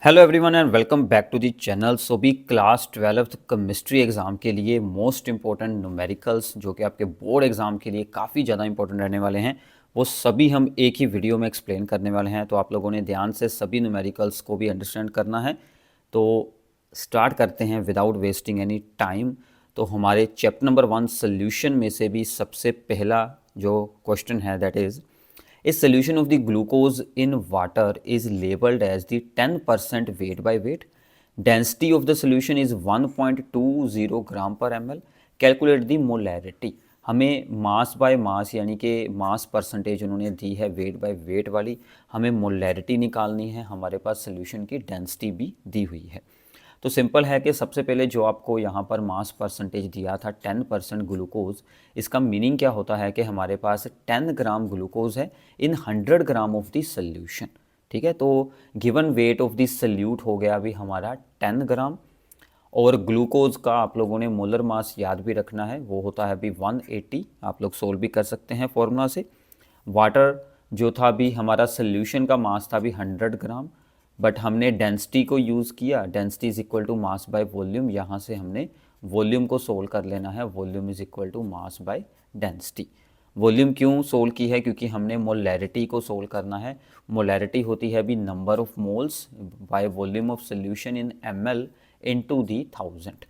Hello everyone and welcome back to the channel. So भी class 12th chemistry exam के लिए most important numericals जो कि आपके बोर्ड एग्ज़ाम के लिए काफ़ी ज़्यादा इंपॉर्टेंट रहने वाले हैं, वो सभी हम एक ही वीडियो में एक्सप्लेन करने वाले हैं। तो आप लोगों ने ध्यान से सभी न्यूमेरिकल्स को भी अंडरस्टैंड करना है। तो स्टार्ट करते हैं विदाउट वेस्टिंग एनी टाइम। तो हमारे चैप्टर नंबर 1 सोल्यूशन में से भी सबसे पहला जो क्वेश्चन है that is A solution of the glucose in water is labeled as the 10% weight by weight. Density of the solution is 1.20 gram per ml. Calculate the molarity. हमें mass by mass यानी कि mass percentage उन्होंने दी है weight by weight वाली, हमें molarity निकालनी है, हमारे पास सोल्यूशन की डेंसिटी भी दी हुई है। तो सिंपल है कि सबसे पहले जो आपको यहाँ पर मास परसेंटेज दिया था 10% ग्लूकोज, इसका मीनिंग क्या होता है कि हमारे पास 10 ग्राम ग्लूकोज है इन 100 ग्राम ऑफ दी सोल्यूशन। ठीक है, तो given weight of the solute हो गया अभी हमारा 10 ग्राम, और ग्लूकोज का आप लोगों ने मोलर मास याद भी रखना है, वो होता है अभी 180। आप लोग सोल्व भी कर सकते हैं फॉर्मूला से। वाटर जो था अभी हमारा सोल्यूशन का मास था अभी 100 ग्राम, बट हमने डेंसिटी को यूज़ किया। Density is equal to mass by volume, यहाँ से हमने वॉल्यूम को सोल्व कर लेना है। Volume is equal to mass by density. Volume क्यों सोल्व की है? क्योंकि हमने मोलैरिटी को सोल्व करना है। मोलैरिटी होती है अभी number of moles bye volume of solution in ml into the 1000।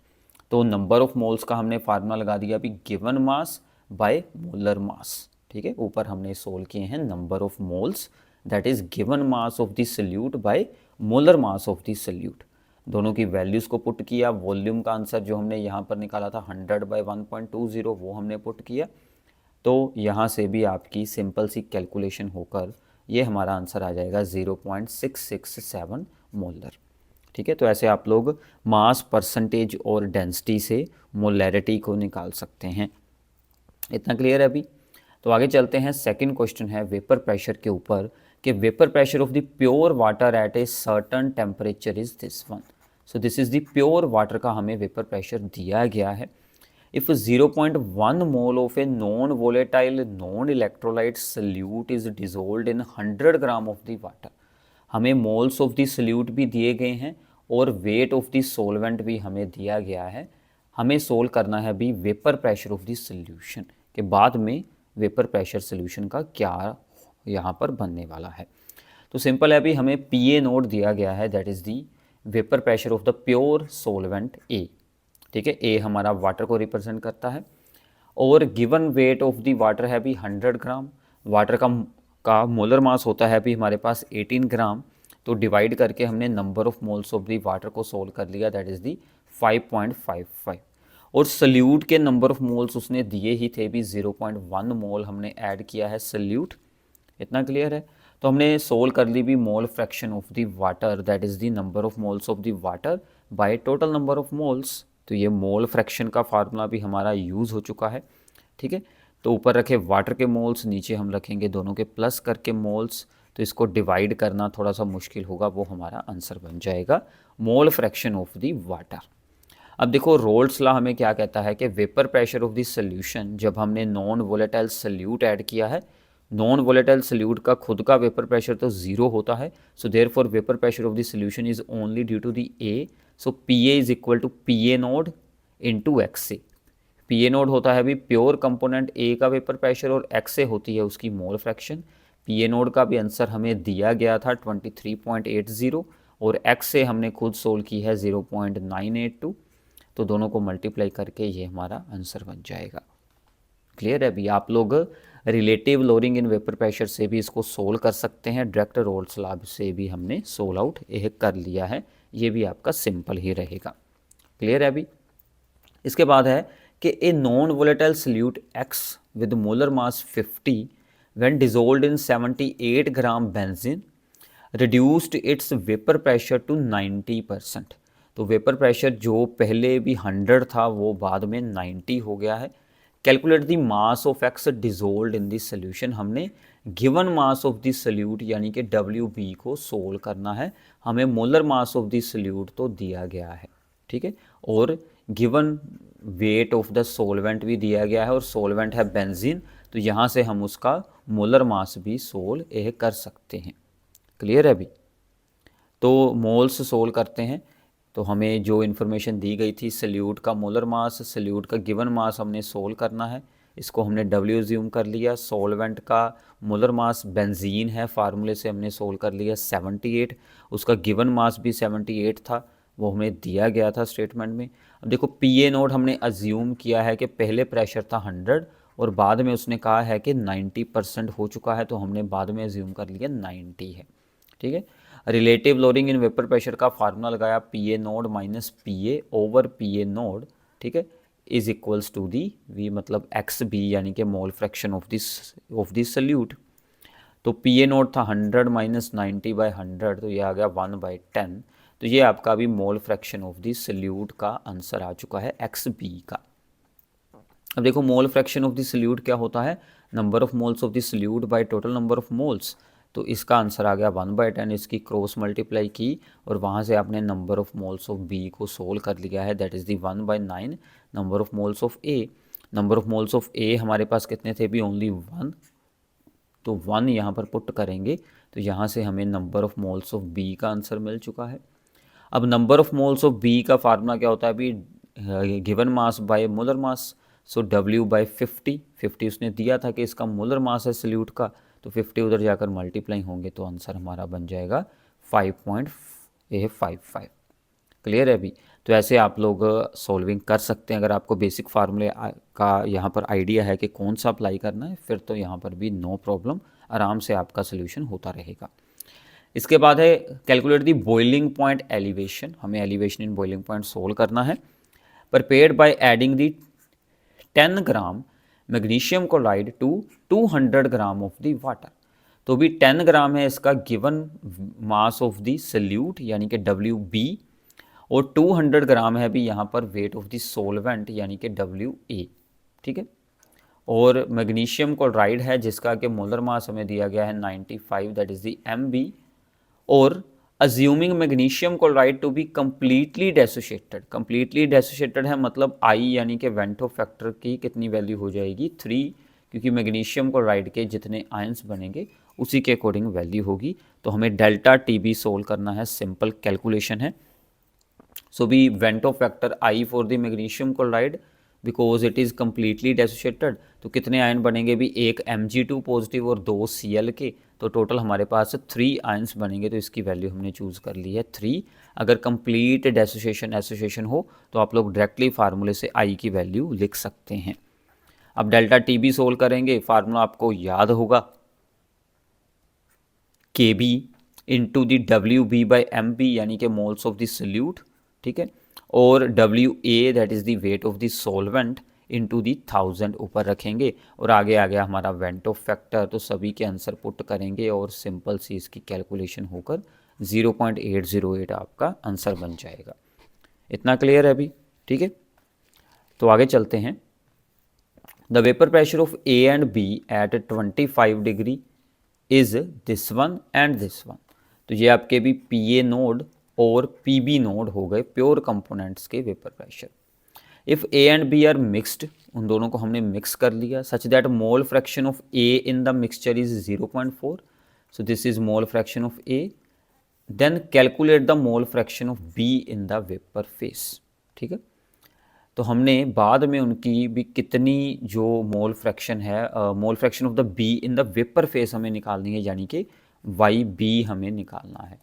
तो नंबर ऑफ मोल्स का हमने फार्मूला लगा दिया अभी गिवन मास बाय मोलर मास। ठीक है, ऊपर हमने सोल्व किए हैं number of moles that is given mass of the solute bye molar mass of the solute. दोनों की वैल्यूज को पुट किया। वॉल्यूम का आंसर जो हमने यहाँ पर निकाला था 100 बाय 1.20 वो हमने पुट किया। तो यहाँ से भी आपकी सिंपल सी कैलकुलेशन होकर ये हमारा आंसर आ जाएगा 0.667 मोलर। ठीक है, तो ऐसे आप लोग मास परसेंटेज और डेंसिटी से मोलैरिटी को निकाल सकते हैं। इतना क्लियर है अभी? तो आगे चलते हैं। सेकंड क्वेश्चन है वेपर प्रेशर के ऊपर कि vapour pressure of the pure water at a certain temperature is this one. So this is the pure water का हमें वेपर प्रेशर दिया गया है। If 0.1 mole of A non volatile non electrolyte solute is dissolved in 100 gram of the water. हमें moles of the solute भी दिए गए हैं और वेट ऑफ द सोलवेंट भी हमें दिया गया है। हमें सोल्व करना है अभी vapour pressure of the solution के बाद में वेपर प्रेशर सोल्यूशन का क्या यहाँ पर बनने वाला है। तो सिंपल है, अभी हमें पी ए नोट दिया गया है that is the vapour pressure of the pure solvent A. ठीक है, ए हमारा वाटर को रिप्रेजेंट करता है और given weight of the water है अभी 100 ग्राम। वाटर का मोलर मास होता है अभी हमारे पास 18 ग्राम। तो डिवाइड करके हमने number of moles of the water को सोल्व कर लिया दैट इज़ दी 5.55। और सल्यूट के नंबर ऑफ मोल्स उसने दिए ही थे भी 0.1 मोल हमने ऐड किया है सल्यूट। इतना क्लियर है? तो हमने सोल्व कर ली भी mole fraction of the water that is the number of moles of the water bye total number of moles. तो ये मोल फ्रैक्शन का फार्मूला भी हमारा यूज़ हो चुका है। ठीक है, तो ऊपर रखे वाटर के मोल्स, नीचे हम रखेंगे दोनों के प्लस करके मोल्स। तो इसको डिवाइड करना थोड़ा सा मुश्किल होगा, वो हमारा आंसर बन जाएगा मोल फ्रैक्शन ऑफ द वाटर। अब देखो रोल्स लॉ हमें क्या कहता है कि vapour pressure of the solution, जब हमने नॉन वोलेटाइल सोल्यूट ऐड किया है, नॉन वोलेटाइल सोल्यूट का खुद का वेपर प्रेशर तो ज़ीरो होता है। So therefore vapour pressure of the solution is only due to the A. So P A is equal to P A node into X A. P A nought होता है अभी pure component A का vapour pressure और X A होती है उसकी mole fraction. P A nought का भी आंसर हमें दिया गया था 23.80 और एक्स ए हमने खुद सोल्व की है 0.982। तो दोनों को मल्टीप्लाई करके ये हमारा आंसर बन जाएगा। क्लियर है? अभी आप लोग relative lowering in vapour pressure से भी इसको सोल्व कर सकते हैं, डायरेक्ट रोल्स लॉ से भी हमने सोल्व आउट कर लिया है। ये भी आपका सिंपल ही रहेगा। क्लियर है? अभी इसके बाद है कि a non volatile solute X with molar mass 50 when dissolved in 78 gram benzene reduced its vapour pressure to 90%। तो वेपर प्रेशर जो पहले भी 100 था वो बाद में 90 हो गया है। Calculate the mass of X dissolved in this solution. हमने given mass of this solute यानी कि WB को सोल्व करना है। हमें molar mass of this solute तो दिया गया है, ठीक है, और given weight of the solvent भी दिया गया है और सोलवेंट है बेंजीन। तो यहाँ से हम उसका मोलर मास भी सोल्व कर सकते हैं। क्लियर है अभी? तो मोल्स सोल्व करते हैं, तो हमें जो इन्फॉर्मेशन दी गई थी सल्यूट का मोलर मास, सल्यूट का गिवन मास हमने सोल्व करना है, इसको हमने W ज्यूम कर लिया। सॉल्वेंट का मोलर मास बेंजीन है, फार्मूले से हमने सोल्व कर लिया 78, उसका गिवन मास भी 78 था, वो हमें दिया गया था स्टेटमेंट में। अब देखो PA नोड हमने अज्यूम किया है कि पहले प्रेशर था 100 और बाद में उसने कहा है कि 90% हो चुका है, तो हमने बाद में अज्यूम कर लिया 90 है, ठीक है। Relative lowering in vapour pressure का फार्मूला लगाया PA nought minus PA over PA nought, ठीक है, is equals to the V मतलब XB यानी कि mole fraction of this solute. तो PA नोट था 100 माइनस 90/100, तो ये आ गया 1/10। तो ये आपका भी mole fraction of the solute का आंसर आ चुका है XB का। अब देखो mole fraction of the solute क्या होता है, number of moles of the solute by total number of moles. तो इसका आंसर आ गया 1/10, इसकी क्रॉस मल्टीप्लाई की और वहाँ से आपने number of moles of B को सोल्व कर लिया है, that is the 1/9 number of moles of A. Number of moles of A हमारे पास कितने थे भी, ओनली 1, तो 1 यहाँ पर पुट करेंगे तो यहाँ से हमें number of moles of B का आंसर मिल चुका है। अब number of moles of B का फार्मूला क्या होता है अभी, given mass by molar mass, so W/50 उसने दिया था कि इसका मोलर मास है सल्यूट का, तो 50 उधर जाकर मल्टीप्लाई होंगे तो आंसर हमारा बन जाएगा 5.55। क्लियर है अभी। तो ऐसे आप लोग सॉल्विंग कर सकते हैं। अगर आपको बेसिक फार्मूले का यहाँ पर आइडिया है कि कौन सा अप्लाई करना है, फिर तो यहाँ पर भी नो प्रॉब्लम, आराम से आपका सोल्यूशन होता रहेगा। इसके बाद है calculate the boiling point elevation, हमें elevation in boiling point solve करना है। Prepared by adding the 10 gram magnesium chloride to 200 gram of the water. तो भी 10 ग्राम है इसका given mass of the solute यानी कि WB, और 200 ग्राम है भी यहाँ पर वेट ऑफ दी सोलवेंट यानी कि WA, ठीक है। और मैग्नीशियम क्लोराइड है जिसका कि मोलर मास हमें दिया गया है 95, दैट इज़ दी MB। और assuming magnesium chloride to be completely dissociated है, मतलब I यानी कि वेंटो फैक्टर की कितनी वैल्यू हो जाएगी 3, क्योंकि मैग्नीशियम क्लोराइड के जितने आयंस बनेंगे उसी के अकॉर्डिंग वैल्यू होगी। तो हमें डेल्टा TB सोल्व करना है, सिंपल कैलकुलेशन है। So be van't Hoff factor I for the magnesium chloride because it is completely dissociated, तो कितने आयन बनेंगे भी, एक Mg2 पॉजिटिव और 2 Cl के, तो टोटल हमारे पास 3 आयंस बनेंगे, तो इसकी वैल्यू हमने चूज़ कर ली है 3। अगर कंप्लीट एसोसिएशन हो तो आप लोग डायरेक्टली फार्मूले से I की वैल्यू लिख सकते हैं। अब डेल्टा TB सोल्व करेंगे, फार्मूला आपको याद होगा KB इंटू दी WB/MB यानी कि मोल्स ऑफ द सल्यूट, ठीक है, और WA that is the weight of the solvent into the 1000 ऊपर रखेंगे, और आगे आ गया हमारा वेंटो फैक्टर, तो सभी के आंसर पुट करेंगे और सिंपल सी इसकी कैलकुलेशन होकर 0.808 आपका आंसर बन जाएगा। इतना क्लियर है अभी, ठीक है। तो आगे चलते हैं। The vapour pressure of A and B at 25 degree is this one and this one. तो ये आपके भी PA नोड और PB नोड हो गए प्योर कंपोनेंट्स के vapour pressure. If A and B are mixed, उन दोनों को हमने मिक्स कर लिया, such that mole fraction of A in the mixture is 0.4, so this is mole fraction of A। Then calculate the mole fraction of B in the vapour face, ठीक है। तो हमने बाद में उनकी भी कितनी जो मोल फ्रैक्शन है, मोल fraction of the be in the vapour face हमें निकालनी है, यानी कि YB हमें निकालना है,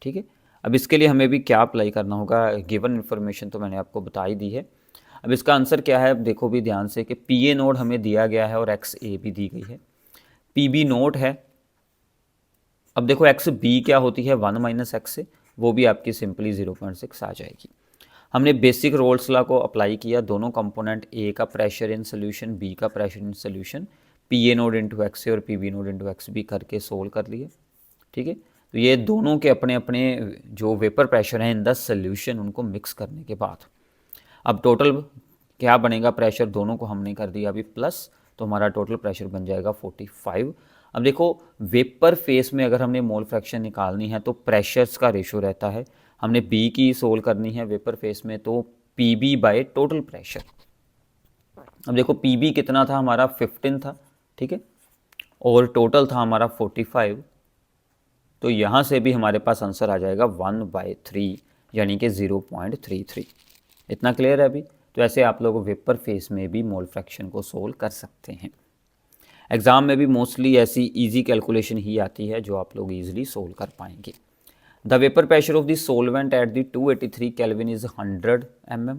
ठीक है। अब इसके लिए हमें भी क्या अप्लाई करना होगा, गिवन इन्फॉर्मेशन तो मैंने आपको बता ही दी है। अब इसका आंसर क्या है, अब देखो भी ध्यान से कि PA नोड हमें दिया गया है और XA भी दी गई है, PB नोड है। अब देखो XB क्या होती है 1 - X से, वो भी आपकी सिंपली 0.6 आ जाएगी। हमने बेसिक रोल्स लॉ को अप्लाई किया, दोनों कंपोनेंट A का प्रेशर इन सोल्यूशन, B का pressure in solution, PA node into XA और PB नोड इंटू XB करके सोल्व कर लिए, ठीक है। तो ये दोनों के अपने अपने जो वेपर प्रेशर हैं इन द सोल्यूशन, उनको मिक्स करने के बाद अब टोटल क्या बनेगा, प्रेशर दोनों को हमने कर दिया अभी प्लस, तो हमारा टोटल प्रेशर बन जाएगा 45। अब देखो वेपर फेस में अगर हमने मोल फ्रैक्शन निकालनी है तो प्रेशर्स का रेशो रहता है, हमने B की सोल्व करनी है वेपर फेस में, तो PB/ टोटल प्रेशर। अब देखो PB कितना था हमारा 15 था, ठीक है, और टोटल था हमारा 45, तो यहाँ से भी हमारे पास आंसर आ जाएगा 1/3 यानी कि 0.33। इतना क्लियर है अभी? तो ऐसे आप लोग वेपर फेस में भी मोल फ्रैक्शन को सोल्व कर सकते हैं। एग्ज़ाम में भी मोस्टली ऐसी इजी कैलकुलेशन ही आती है जो आप लोग ईजिली सोल्व कर पाएंगे। The vapour pressure of the solvent at the 283 kelvin is 100 mm।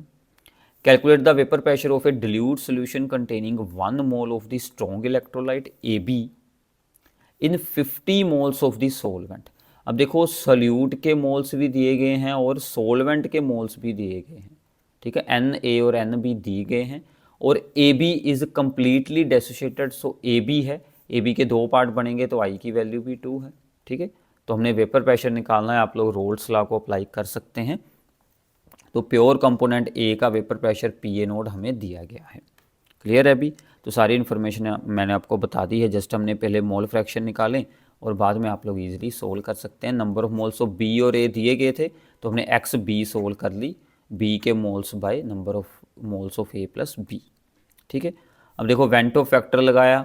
Calculate the vapour pressure of A dilute solution containing 1 mole of the strong electrolyte AB in 50 moles of the solvent. अब देखो salute के moles भी दिए गए हैं और solvent के moles भी दिए गए हैं, ठीक है, Na और N भी दिए गए हैं और AB is completely dissociated, so AB है, AB के 2 पार्ट बनेंगे तो I की वैल्यू भी 2 है, ठीक है। तो हमने वेपर प्रेशर निकालना है, आप लोग रोल्स लॉ को अप्लाई कर सकते हैं। तो प्योर कंपोनेंट A का वेपर प्रेशर PA0 हमें दिया गया है। क्लियर है अभी? तो सारी इन्फॉर्मेशन मैंने आपको बता दी है, जस्ट हमने पहले मोल फ्रैक्शन निकालें और बाद में आप लोग इजीली सोल्व कर सकते हैं। Number of moles of B और ए दिए गए थे तो हमने एक्स बी सोल्व कर ली, बी के moles by number of moles of A plus B, ठीक है। अब देखो वेंटो फैक्टर लगाया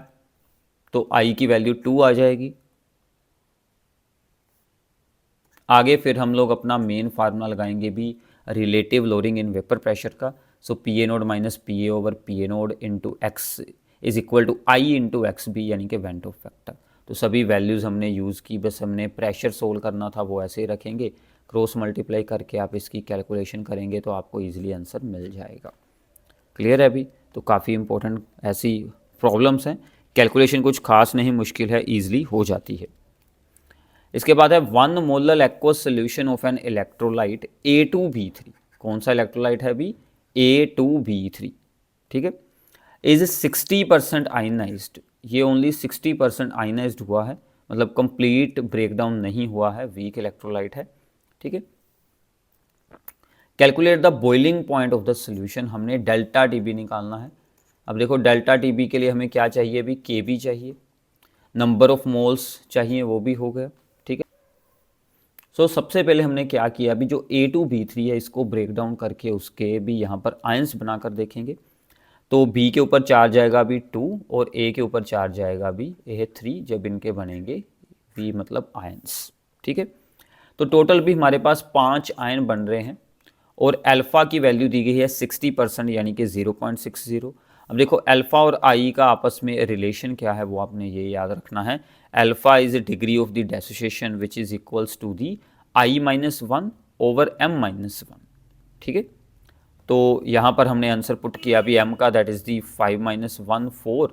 तो आई की वैल्यू 2 आ जाएगी। आगे फिर हम लोग अपना मेन फार्मूला लगाएंगे भी relative lowering in vapour pressure का। So P A naught minus P A over P A node into X is equal to I into X B यानी कि वेंटो फैक्टर। तो सभी वैल्यूज़ हमने यूज़ की, बस हमने प्रेशर सोल्व करना था वो ऐसे ही रखेंगे, क्रॉस मल्टीप्लाई करके आप इसकी कैलकुलेशन करेंगे तो आपको ईजिली आंसर मिल जाएगा। क्लियर है अभी? तो काफ़ी इंपॉर्टेंट ऐसी प्रॉब्लम्स हैं, कैलकुलेशन कुछ खास नहीं मुश्किल है, ईजिली हो जाती है। इसके बाद है 1 molar aqueous solution of an electrolyte A2B3। कौन सा इलेक्ट्रोलाइट है अभी? A2B3, ठीक है। इज 60% आयनाइज्ड, ये ओनली 60% आयनाइज्ड हुआ है, मतलब कंप्लीट ब्रेकडाउन नहीं हुआ है, वीक इलेक्ट्रोलाइट है, ठीक है। Calculate the boiling point of the solution, हमने डेल्टा टीबी निकालना है। अब देखो डेल्टा टीबी के लिए हमें क्या चाहिए अभी? केबी चाहिए, नंबर ऑफ मोल्स चाहिए, वो भी हो गया, ठीक है। सो सबसे पहले हमने क्या किया अभी, जो A2B3 है इसको ब्रेक डाउन करके उसके भी यहाँ पर आयंस बनाकर देखेंगे। तो B के ऊपर चार्ज आएगा अभी 2 और A के ऊपर चार्ज आएगा अभी A3, जब इनके बनेंगे V मतलब आयंस, ठीक है। तो टोटल भी हमारे पास 5 आयन बन रहे हैं और अल्फ़ा की वैल्यू दी गई है 60% यानी कि 0.60। अब देखो अल्फ़ा और आई का आपस में रिलेशन क्या है वो आपने ये याद रखना है। Alpha is degree of the dissociation which is equals to the I-1 over M-1, ठीक है। तो यहाँ पर हमने आंसर पुट किया अभी m का, दैट इज़ दी 5-1 4,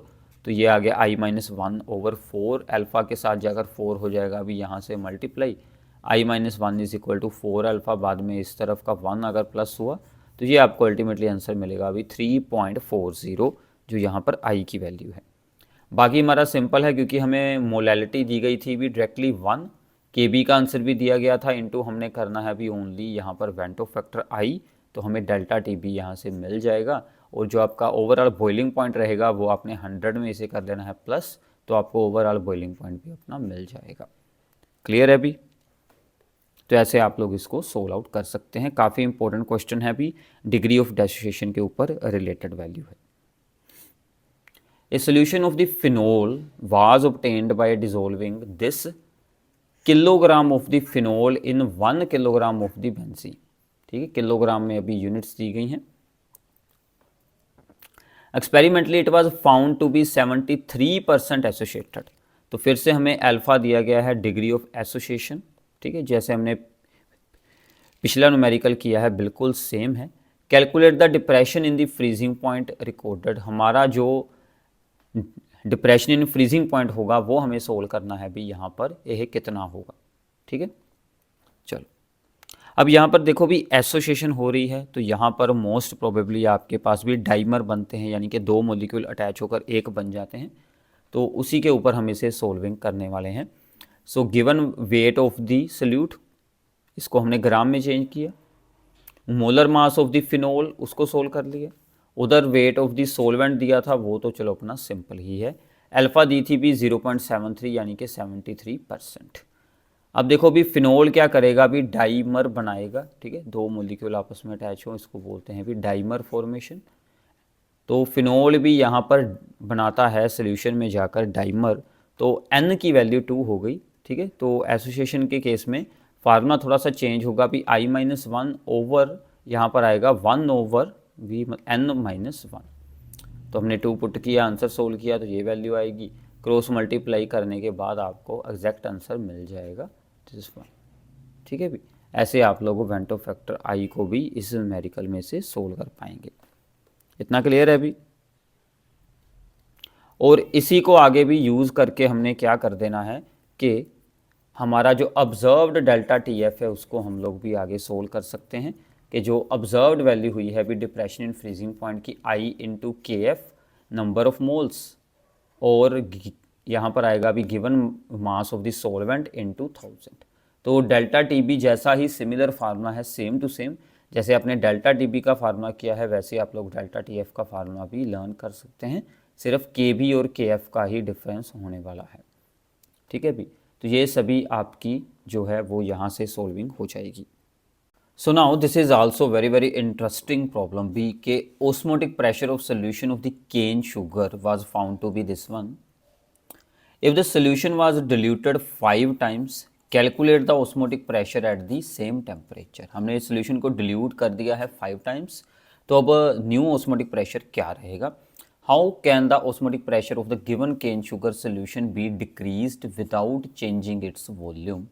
तो ये आ गया I-1 ओवर 4, अल्फ़ा के साथ जाकर 4 हो जाएगा अभी यहाँ से multiply, I-1 is equal to 4 alpha, बाद में इस तरफ का 1 अगर प्लस हुआ तो ये आपको अल्टीमेटली आंसर मिलेगा अभी 3.40, जो यहाँ पर I की वैल्यू है। बाकी हमारा सिंपल है क्योंकि हमें मोलैलिटी दी गई थी भी डायरेक्टली 1, KB का आंसर भी दिया गया था, इनटू हमने करना है अभी ओनली यहाँ पर वेंटो फैक्टर I, तो हमें डेल्टा TB यहाँ से मिल जाएगा। और जो आपका ओवरऑल बॉइलिंग पॉइंट रहेगा वो आपने 100 में इसे कर देना है प्लस, तो आपको ओवरऑल बॉइलिंग पॉइंट भी अपना मिल जाएगा। क्लियर है अभी? तो ऐसे आप लोग इसको सोल्व आउट कर सकते हैं। काफ़ी इंपॉर्टेंट क्वेश्चन है अभी, डिग्री ऑफ डेसोसिएशन के ऊपर रिलेटेड वैल्यू है। A solution of the phenol was obtained by dissolving this kilogram of the phenol in 1 kilogram of the benzene, ठीक है। किलोग्राम में अभी यूनिट्स दी गई हैं। Experimentally it was found to be 73% associated, तो फिर से हमें अल्फा दिया गया है डिग्री ऑफ एसोसिएशन, ठीक है, जैसे हमने पिछला न्यूमेरिकल किया है बिल्कुल सेम है। Calculate the depression in the freezing point recorded, हमारा जो डिप्रेशन इन फ्रीजिंग पॉइंट होगा वो हमें सोल्व करना है भी यहाँ पर, यह कितना होगा, ठीक है। चलो अब यहाँ पर देखो भी एसोसिएशन हो रही है, तो यहाँ पर मोस्ट प्रोबेबली आपके पास भी डाइमर बनते हैं, यानी कि 2 मॉलिक्यूल अटैच होकर एक बन जाते हैं, तो उसी के ऊपर हम इसे सोल्विंग करने वाले हैं। So given weight of the salute, इसको हमने ग्राम में चेंज किया, molar mass of the phenol उसको सोल्व कर लिया, उधर वेट ऑफ द सोलवेंट दिया था वो तो चलो अपना सिंपल ही है। अल्फ़ा दी थी भी 0.73 यानी कि 73%। अब देखो भी फिनोल क्या करेगा, भी डाइमर बनाएगा, ठीक है, 2 मॉलिक्यूल आपस में अटैच हो, इसको बोलते हैं भी डाइमर फॉर्मेशन। तो फिनोल भी यहाँ पर बनाता है सोल्यूशन में जाकर डाइमर, तो N की वैल्यू 2 हो गई, ठीक है। तो एसोसिएशन के केस में फार्मूला थोड़ा सा चेंज होगा, अभी i-1 ओवर यहाँ पर आएगा 1 ओवर v n-1। तो हमने 2 पुट किया, आंसर सोल्व किया, तो ये वैल्यू आएगी। क्रॉस मल्टीप्लाई करने के बाद आपको एग्जैक्ट आंसर मिल जाएगा, दिस वन। ठीक है भी, ऐसे आप लोग वेंटो फैक्टर आई को भी इस न्यूमेरिकल में से सोल्व कर पाएंगे। इतना क्लियर है अभी। और इसी को आगे भी यूज़ करके हमने क्या कर देना है कि हमारा जो ऑब्जर्व्ड डेल्टा टी एफ है उसको हम लोग भी आगे सोल्व कर सकते हैं कि जो ऑब्जर्व्ड वैल्यू हुई है अभी डिप्रेशन इन फ्रीजिंग पॉइंट की आई इंटू के एफ नंबर ऑफ मोल्स, और यहाँ पर आएगा अभी given mass of the solvent into 1000। तो डेल्टा टी बी जैसा ही सिमिलर फार्मूला है, सेम टू सेम, जैसे आपने डेल्टा टी बी का फार्मूला किया है वैसे आप लोग डेल्टा टी एफ का फार्मूला भी लर्न कर सकते हैं, सिर्फ के बी और के एफ का ही डिफरेंस होने वाला है। ठीक है भी, तो ये सभी आपकी जो है वो यहाँ से सोल्विंग हो जाएगी। So now this is also very very interesting problem बी के osmotic pressure of solution of the cane sugar was found to be this one. If the solution was diluted 5 times calculate the osmotic pressure at the same temperature. हमने इस solution को dilute कर दिया है 5 times, तो अब new osmotic pressure क्या रहेगा। How can the osmotic pressure of the given cane sugar solution be decreased without changing its volume.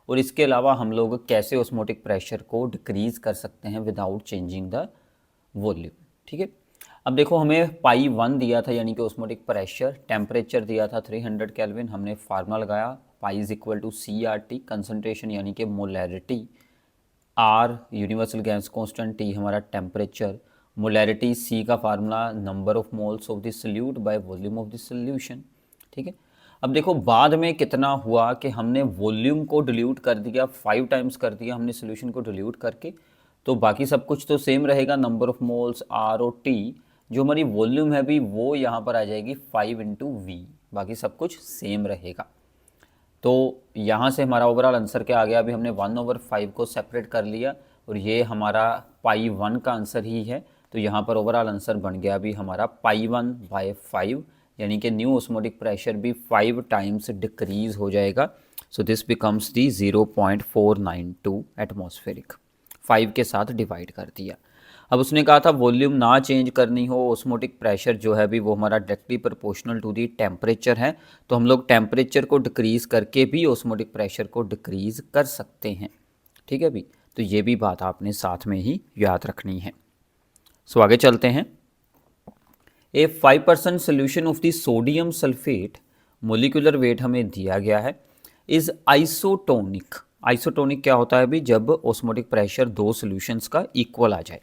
और इसके अलावा हम लोग कैसे ऑस्मोटिक प्रेशर को डिक्रीज कर सकते हैं विदाउट चेंजिंग द वॉल्यूम। ठीक है, अब देखो हमें पाई 1 दिया था यानी कि ऑस्मोटिक प्रेशर, टेम्परेचर दिया था 300 केल्विन, हमने फार्मूला लगाया pi is equal to C R T, concentration यानी कि molarity, R universal gas constant, T हमारा टेम्परेचर, मोलैरिटी सी का formula number of moles of the solute by volume of the solution. ठीक है, अब देखो बाद में कितना हुआ कि हमने वॉल्यूम को डिल्यूट कर दिया, 5 टाइम्स कर दिया हमने सोल्यूशन को डिल्यूट करके, तो बाकी सब कुछ तो सेम रहेगा, नंबर ऑफ मोल्स आर और टी। जो हमारी वॉल्यूम है भी वो यहाँ पर आ जाएगी 5 इंटू वी, बाकी सब कुछ सेम रहेगा। तो यहाँ से हमारा ओवरऑल आंसर क्या आ गया, अभी हमने 1/5 को सेपरेट कर लिया और ये हमारा पाई 1 का आंसर ही है, तो यहाँ पर ओवरऑल आंसर बन गया अभी हमारा पाई 1/5, यानी कि न्यू ऑस्मोटिक प्रेशर भी 5 टाइम्स डिक्रीज हो जाएगा। So this becomes the 0.492 atmospheric, 5 के साथ डिवाइड कर दिया। अब उसने कहा था वॉल्यूम ना चेंज करनी हो, ऑस्मोटिक प्रेशर जो है भी वो हमारा directly proportional to the temperature है, तो हम लोग टेम्परेचर को डिक्रीज़ करके भी ऑस्मोटिक प्रेशर को डिक्रीज़ कर सकते हैं। ठीक है भी, तो ये भी बात आपने साथ में ही याद रखनी है। सो आगे चलते हैं। ए 5% solution of the sodium sulphate, molecular weight हमें दिया गया है, इज आइसोटोनिक। आइसोटोनिक क्या होता है भी, जब ऑस्मोटिक प्रेशर दो सोल्यूशंस का इक्वल आ जाए।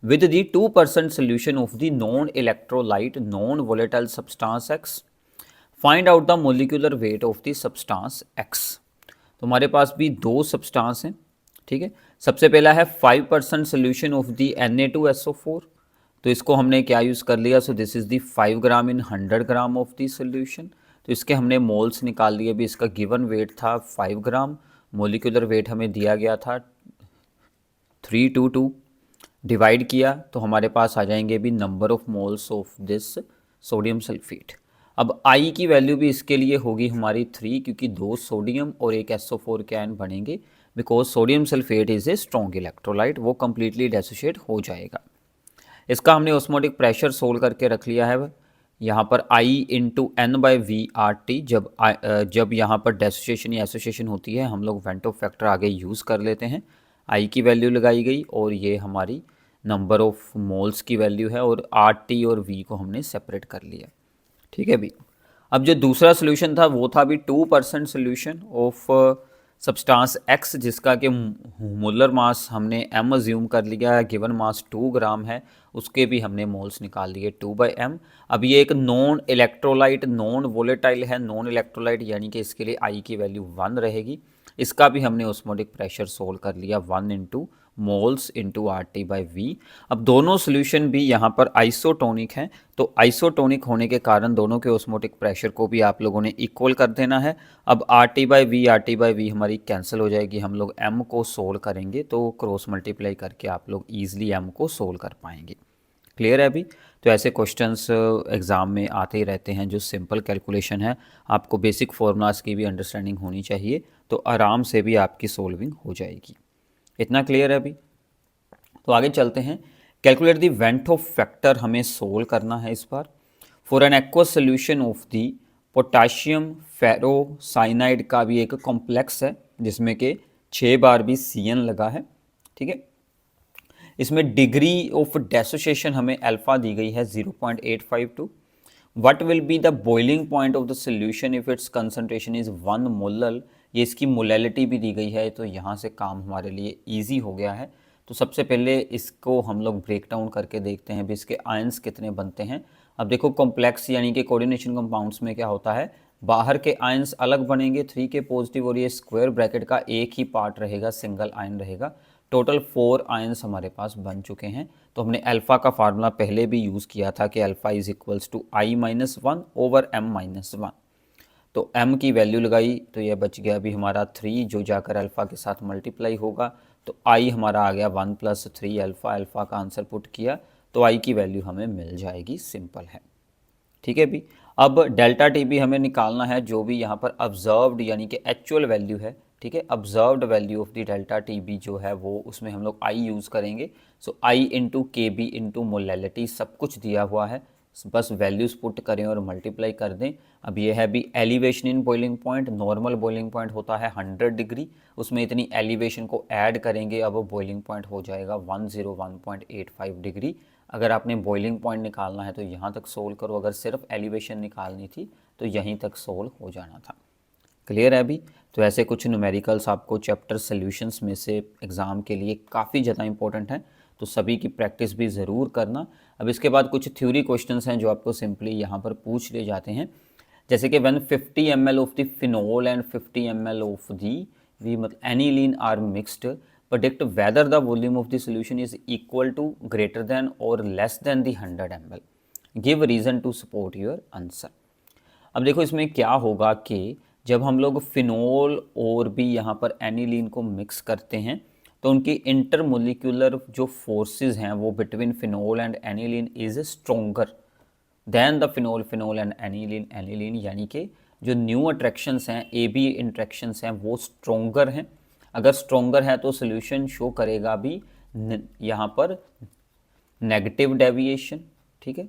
with the 2% solution of the non-electrolyte non-volatile substance X, find out the molecular weight of the substance X। तो हमारे पास भी दो सब्सटेंस हैं। ठीक है, सबसे पहला है 5% सोल्यूशन ऑफ द Na2SO4, तो इसको हमने क्या यूज़ कर लिया, so this is the 5 gram in 100 gram of the solution, तो इसके हमने मोल्स निकाल लिए। भी इसका गिवन वेट था 5 ग्राम, मोलिकुलर वेट हमें दिया गया था 322, डिवाइड किया तो हमारे पास आ जाएंगे भी number of moles of this sodium sulphate. अब आई की वैल्यू भी इसके लिए होगी हमारी 3, क्योंकि 2 सोडियम और एक SO4 के आयन बनेंगे, because sodium sulphate is a strong electrolyte, वो कंप्लीटली डेसोशिएट हो जाएगा। इसका हमने ऑस्मोटिक प्रेशर सोल्व करके रख लिया है यहाँ पर I इंटू N/V/RT। जब यहाँ पर डेसोशिएशन या एसोसिएशन होती है हम लोग वेंटो फैक्टर आगे यूज़ कर लेते हैं। I की वैल्यू लगाई गई और ये हमारी नंबर ऑफ मोल्स की वैल्यू है, और RT और V को हमने सेपरेट कर लिया। ठीक है भी, अब जो दूसरा सोल्यूशन था वो था भी 2% सोल्यूशन ऑफ सब्सटेंस X, जिसका कि मोलर मास हमने M अज्यूम कर लिया है, गिवन मास 2 ग्राम है, उसके भी हमने मोल्स निकाल लिए 2/m। अब ये एक नॉन इलेक्ट्रोलाइट नॉन वोलेटाइल है, नॉन इलेक्ट्रोलाइट यानी कि इसके लिए I की वैल्यू 1 रहेगी। इसका भी हमने ऑस्मोटिक प्रेशर सोल्व कर लिया 1 इंटू मोल्स इंटू RT/V। अब दोनों सोल्यूशन भी यहाँ पर आइसोटोनिक हैं, तो आइसोटोनिक होने के कारण दोनों के ऑस्मोटिक प्रेशर को भी आप लोगों ने इक्वल कर देना है। अब RT/V हमारी कैंसिल हो जाएगी, हम लोग M को सोल्व करेंगे तो क्रॉस मल्टीप्लाई करके आप लोग ईजिली M को सोल्व कर पाएंगे। क्लियर है अभी? तो ऐसे क्वेश्चंस एग्ज़ाम में आते ही रहते हैं जो सिंपल कैलकुलेशन है, आपको बेसिक फार्मूलाज की भी अंडरस्टैंडिंग होनी चाहिए, तो आराम से भी आपकी सोल्विंग हो जाएगी। इतना क्लियर है अभी? तो आगे चलते हैं। Calculate the van't Hoff factor हमें सोल्व करना है इस बार। For an aqueous solution of the potassium ferrocyanide का भी एक कॉम्प्लेक्स है जिसमें कि 6 बार भी CN लगा है, ठीक है। इसमें डिग्री ऑफ डेसोसिएशन हमें अल्फा दी गई है 0.852। What will be the boiling point of the solution if it's concentration is 1 molal, ये इसकी मोलैलिटी भी दी गई है, तो यहाँ से काम हमारे लिए इजी हो गया है। तो सबसे पहले इसको हम लोग ब्रेक डाउन करके देखते हैं भी इसके आयंस कितने बनते हैं। अब देखो कॉम्प्लेक्स यानी कि कोऑर्डिनेशन कंपाउंड्स में क्या होता है, बाहर के आयंस अलग बनेंगे 3 के पॉजिटिव और ये स्क्वायर ब्रैकेट का एक ही पार्ट रहेगा, सिंगल आयन रहेगा। टोटल 4 आयंस हमारे पास बन चुके हैं। तो हमने अल्फ़ा का फार्मूला पहले भी यूज़ किया था कि alpha is equals to I-1 over M-1। तो m की वैल्यू लगाई तो यह बच गया अभी हमारा 3 जो जाकर अल्फ़ा के साथ मल्टीप्लाई होगा, तो I हमारा आ गया 1 + 3 अल्फ़ा। अल्फ़ा का आंसर पुट किया तो I की वैल्यू हमें मिल जाएगी, सिंपल है, ठीक है भी। अब डेल्टा टी भी हमें निकालना है, जो भी यहाँ पर ऑब्जर्व्ड यानी कि एक्चुअल वैल्यू है, ठीक है। Observed value of the delta T B जो है वो उसमें हम लोग आई यूज़ करेंगे। So I into K B into molality सब कुछ दिया हुआ है, बस वैल्यूज़ पुट करें और मल्टीप्लाई कर दें। अब ये है भी elevation in boiling point, normal boiling point होता है 100 डिग्री, उसमें इतनी एलिवेशन को ऐड करेंगे, अब बॉइलिंग पॉइंट हो जाएगा 101.85 डिग्री। अगर आपने बॉइलिंग पॉइंट निकालना है तो यहाँ तक सोल्व करो, अगर सिर्फ एलिवेशन निकालनी थी तो यहीं तक सोल्व हो जाना था। क्लियर है अभी? तो ऐसे कुछ न्यूमेरिकल्स आपको चैप्टर सॉल्यूशंस में से एग्ज़ाम के लिए काफ़ी ज़्यादा इंपॉर्टेंट हैं, तो सभी की प्रैक्टिस भी ज़रूर करना। अब इसके बाद कुछ थ्योरी क्वेश्चंस हैं जो आपको सिंपली यहाँ पर पूछ ले जाते हैं, जैसे कि when 50 ml of the phenol and 50 ml of the वी मतलब aniline are mixed, predict whether the volume of the solution is equal to, greater than or less than the 100 ml. Give reason to support your answer. अब देखो इसमें क्या होगा कि जब हम लोग फिनोल और भी यहाँ पर एनिलीन को मिक्स करते हैं तो उनकी इंटरमोलिकुलर जो फोर्सेस हैं वो between phenol and aniline is stronger then the phenol and aniline यानी कि जो न्यू अट्रैक्शंस हैं, ए बी इंट्रैक्शंस हैं, वो स्ट्रोंगर हैं। अगर स्ट्रोंगर है तो सोल्यूशन शो करेगा भी यहाँ पर नेगेटिव डेविएशन, ठीक है।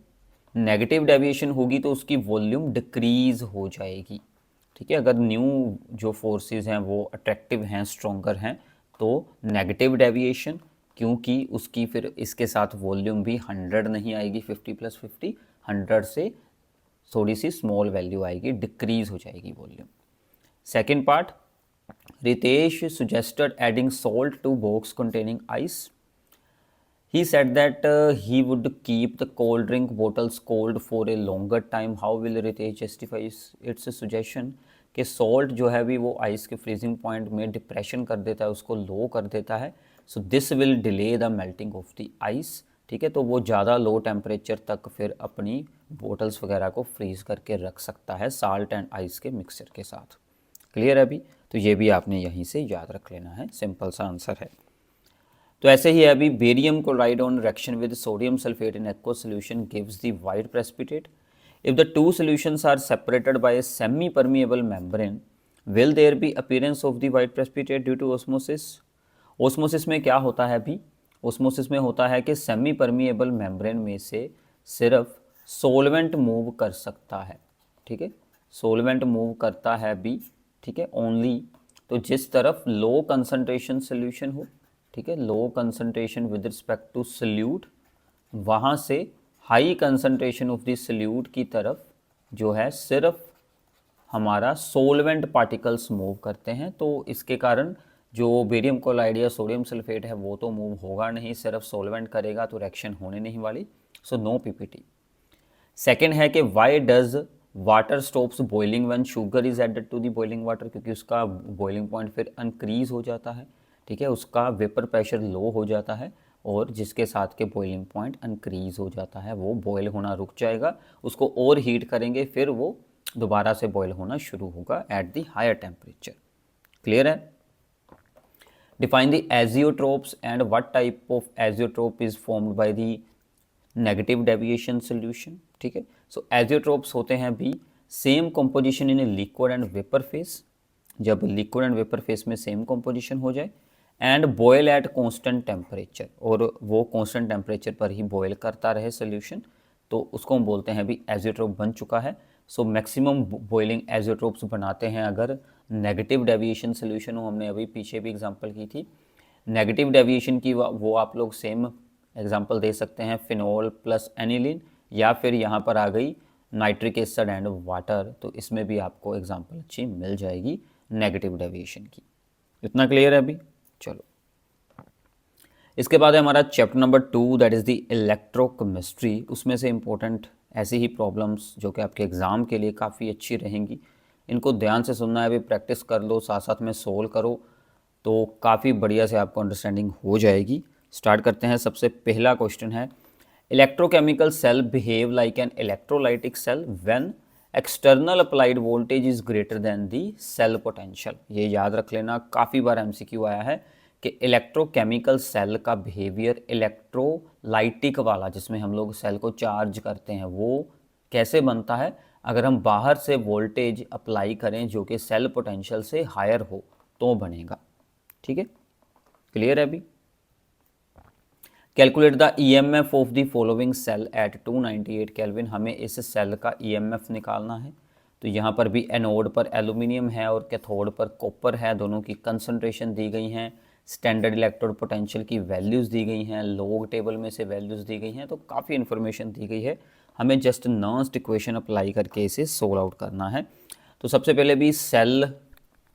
नेगेटिव डेविएशन होगी तो उसकी वॉल्यूम डिक्रीज हो जाएगी, ठीक है। अगर न्यू जो फोर्सेस हैं वो अट्रैक्टिव हैं, स्ट्रोंगर हैं, तो नेगेटिव डेविएशन, क्योंकि उसकी फिर इसके साथ वॉल्यूम भी 100 नहीं आएगी, 50 + 50 100 से थोड़ी सी स्मॉल वैल्यू आएगी, डिक्रीज हो जाएगी volume. Second part, Ritesh suggested adding salt to box containing ice. He said that he would keep the cold drink bottles cold for a longer time. How will Ritesh justify its suggestion कि salt जो है भी वो ice के freezing point में depression कर देता है, उसको लो कर देता है। So this will delay the melting of the ice, ठीक है। तो वो ज़्यादा लो टेम्परेचर तक फिर अपनी बोटल्स वगैरह को फ्रीज करके रख सकता है साल्ट एंड आइस के मिक्सचर के साथ। क्लियर है अभी? तो ये भी आपने यहीं से याद रख लेना है, सिंपल सा आंसर है। तो ऐसे ही है अभी, barium chloride on reaction with sodium sulphate in aqueous solution gives the white precipitate. If the two solutions are separated by a semi permeable membrane will there be appearance of the white precipitate due to osmosis. Osmosis में क्या होता है अभी? Osmosis में होता है कि semi permeable membrane में से सिर्फ सोलवेंट मूव कर सकता है, ठीक है। सोलवेंट मूव करता है भी, ठीक है, ओनली। तो जिस तरफ लो कंसंट्रेशन सोल्यूशन हो, ठीक है, low concentration with respect to solute, वहाँ से high concentration of the solute की तरफ जो है सिर्फ हमारा सोलवेंट पार्टिकल्स मूव करते हैं। तो इसके कारण जो बेरियम क्लोराइड या सोडियम सल्फेट है वो तो मूव होगा नहीं, सिर्फ सोलवेंट करेगा, तो रिएक्शन होने नहीं वाली। So no PPT. सेकेंड है कि why does water stops boiling when sugar is added to the boiling water, क्योंकि उसका बॉइलिंग पॉइंट फिर इंक्रीज हो जाता है, ठीक है, उसका वेपर प्रेशर लो हो जाता है और जिसके साथ के बॉइलिंग पॉइंट इंक्रीज हो जाता है, वो बॉयल होना रुक जाएगा, उसको और हीट करेंगे, फिर वो दोबारा से बॉयल होना शुरू होगा at the higher temperature. Clear है? Define the azeotropes and what type of azeotrope is formed by the negative deviation solution, ठीक है। सो एजियोट्रोप्स होते हैं be, same composition in liquid and vapour phase, जब liquid and vapour phase में same composition हो जाए, and boil at constant temperature, और वो कांस्टेंट टेम्परेचर पर ही बॉयल करता रहे सोल्यूशन, तो उसको हम बोलते हैं भी एजियोट्रोप बन चुका है। सो मैक्सिमम बॉइलिंग एजियोट्रोप्स बनाते हैं अगर नेगेटिव डेविएशन सोल्यूशन हो। हमने अभी पीछे भी एग्जांपल की थी नेगेटिव डेविएशन की, वो आप लोग सेम एग्जांपल दे सकते हैं फिनोल प्लस एनिलीन, या फिर यहाँ पर आ गई नाइट्रिक एसिड एंड वाटर, तो इसमें भी आपको एग्जांपल अच्छी मिल जाएगी नेगेटिव डेविएशन की। इतना क्लियर है अभी? चलो, इसके बाद है हमारा chapter number 2, that is the electrochemistry. उसमें से इम्पोर्टेंट ऐसी ही प्रॉब्लम्स जो कि आपके एग्ज़ाम के लिए काफ़ी अच्छी रहेंगी, इनको ध्यान से सुनना है, अभी प्रैक्टिस कर लो, साथ साथ में सोल्व करो, तो काफ़ी बढ़िया से आपको अंडरस्टैंडिंग हो जाएगी। स्टार्ट करते हैं। सबसे पहला क्वेश्चन है, electrochemical cell behave like an electrolytic cell when external applied voltage is greater than the cell potential. ये याद रख लेना, काफ़ी बार एमसीक्यू आया है कि इलेक्ट्रोकेमिकल सेल का बिहेवियर इलेक्ट्रोलाइटिक वाला, जिसमें हम लोग सेल को चार्ज करते हैं, वो कैसे बनता है अगर हम बाहर से वोल्टेज अप्लाई करें जो कि सेल पोटेंशियल से हायर हो तो बनेगा। ठीक है, क्लियर है अभी? Calculate the EMF of the following cell at 298 kelvin. हमें इस सेल का ईएमएफ निकालना है। तो यहाँ पर भी एनोड पर एल्यूमिनियम है और कैथोड पर कॉपर है, दोनों की कंसंट्रेशन दी गई हैं, स्टैंडर्ड इलेक्ट्रोड पोटेंशियल की वैल्यूज़ दी गई हैं, लॉग टेबल में से वैल्यूज़ दी गई हैं, तो काफ़ी इन्फॉर्मेशन दी गई है। हमें जस्ट नर्स्ट इक्वेशन अप्लाई करके इसे सोल्व आउट करना है। तो सबसे पहले भी सेल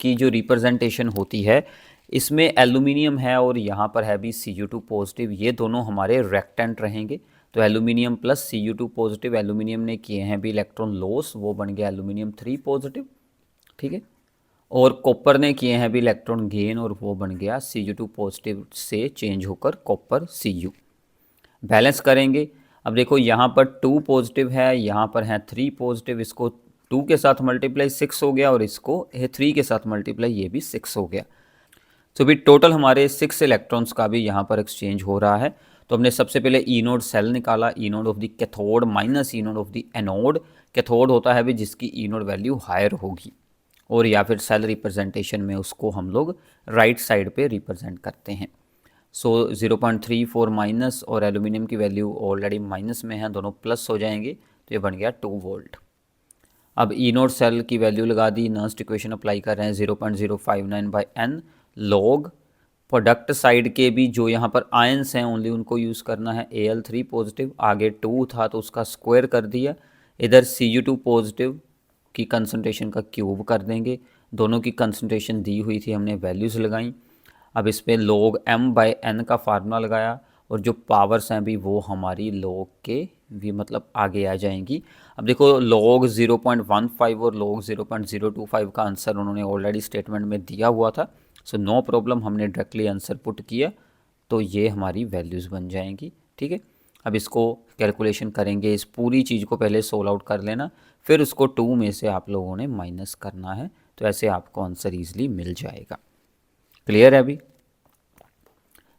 की जो रिप्रेजेंटेशन होती है, इसमें एल्यूमिनियम है और यहाँ पर है भी Cu2 पॉजिटिव, ये दोनों हमारे रेक्टेंट रहेंगे। तो aluminium plus Cu2 positive, aluminium ने किए हैं भी इलेक्ट्रॉन लॉस, वो बन गया एल्यूमिनियम 3 पॉजिटिव, ठीक है। और कॉपर ने किए हैं भी इलेक्ट्रॉन गेन, और वो बन गया Cu2 पॉजिटिव से चेंज होकर कॉपर Cu। बैलेंस करेंगे। अब देखो यहाँ पर 2 पॉजिटिव है, यहाँ पर है 3 पॉजिटिव, इसको 2 के साथ मल्टीप्लाई 6 हो गया, और इसको 3 के साथ मल्टीप्लाई ये भी 6 हो गया। तो भी टोटल हमारे 6 इलेक्ट्रॉन्स का भी यहाँ पर एक्सचेंज हो रहा है। तो हमने सबसे पहले ई नोड सेल निकाला, ई naught of the cathode minus E naught of the anode. Cathode होता है भी जिसकी ई नोड वैल्यू हायर होगी, और या फिर सेल रिप्रेजेंटेशन में उसको हम लोग राइट साइड पे रिप्रेजेंट करते हैं। सो 0.34 माइनस, और एल्यूमिनियम की वैल्यू ऑलरेडी माइनस में है, दोनों प्लस हो जाएंगे, तो ये बन गया 2 वोल्ट। अब ई नोड सेल की वैल्यू लगा दी, नर्स्ट इक्वेशन अप्लाई कर रहे हैं, 0.059/n लॉग प्रोडक्ट साइड के भी जो यहाँ पर आयंस हैं ओनली उनको यूज़ करना है। Al3 पॉजिटिव, आगे 2 था तो उसका स्क्वायर कर दिया, इधर Cu2 पॉजिटिव की कंसंट्रेशन का क्यूब कर देंगे, दोनों की कंसंट्रेशन दी हुई थी, हमने वैल्यूज़ लगाई। अब इस पर log m/n का फार्मूला लगाया, और जो पावर्स हैं भी वो हमारी log के भी मतलब आगे आ जाएंगी। अब देखो log 0.15 और log 0.025 का आंसर उन्होंने ऑलरेडी स्टेटमेंट में दिया हुआ था, सो नो प्रॉब्लम, हमने डायरेक्टली आंसर पुट किया, तो ये हमारी वैल्यूज़ बन जाएंगी। ठीक है, अब इसको कैलकुलेशन करेंगे, इस पूरी चीज़ को पहले सोल्व आउट कर लेना, फिर उसको 2 में से आप लोगों ने माइनस करना है, तो ऐसे आपको आंसर ईजिली मिल जाएगा। क्लियर है अभी?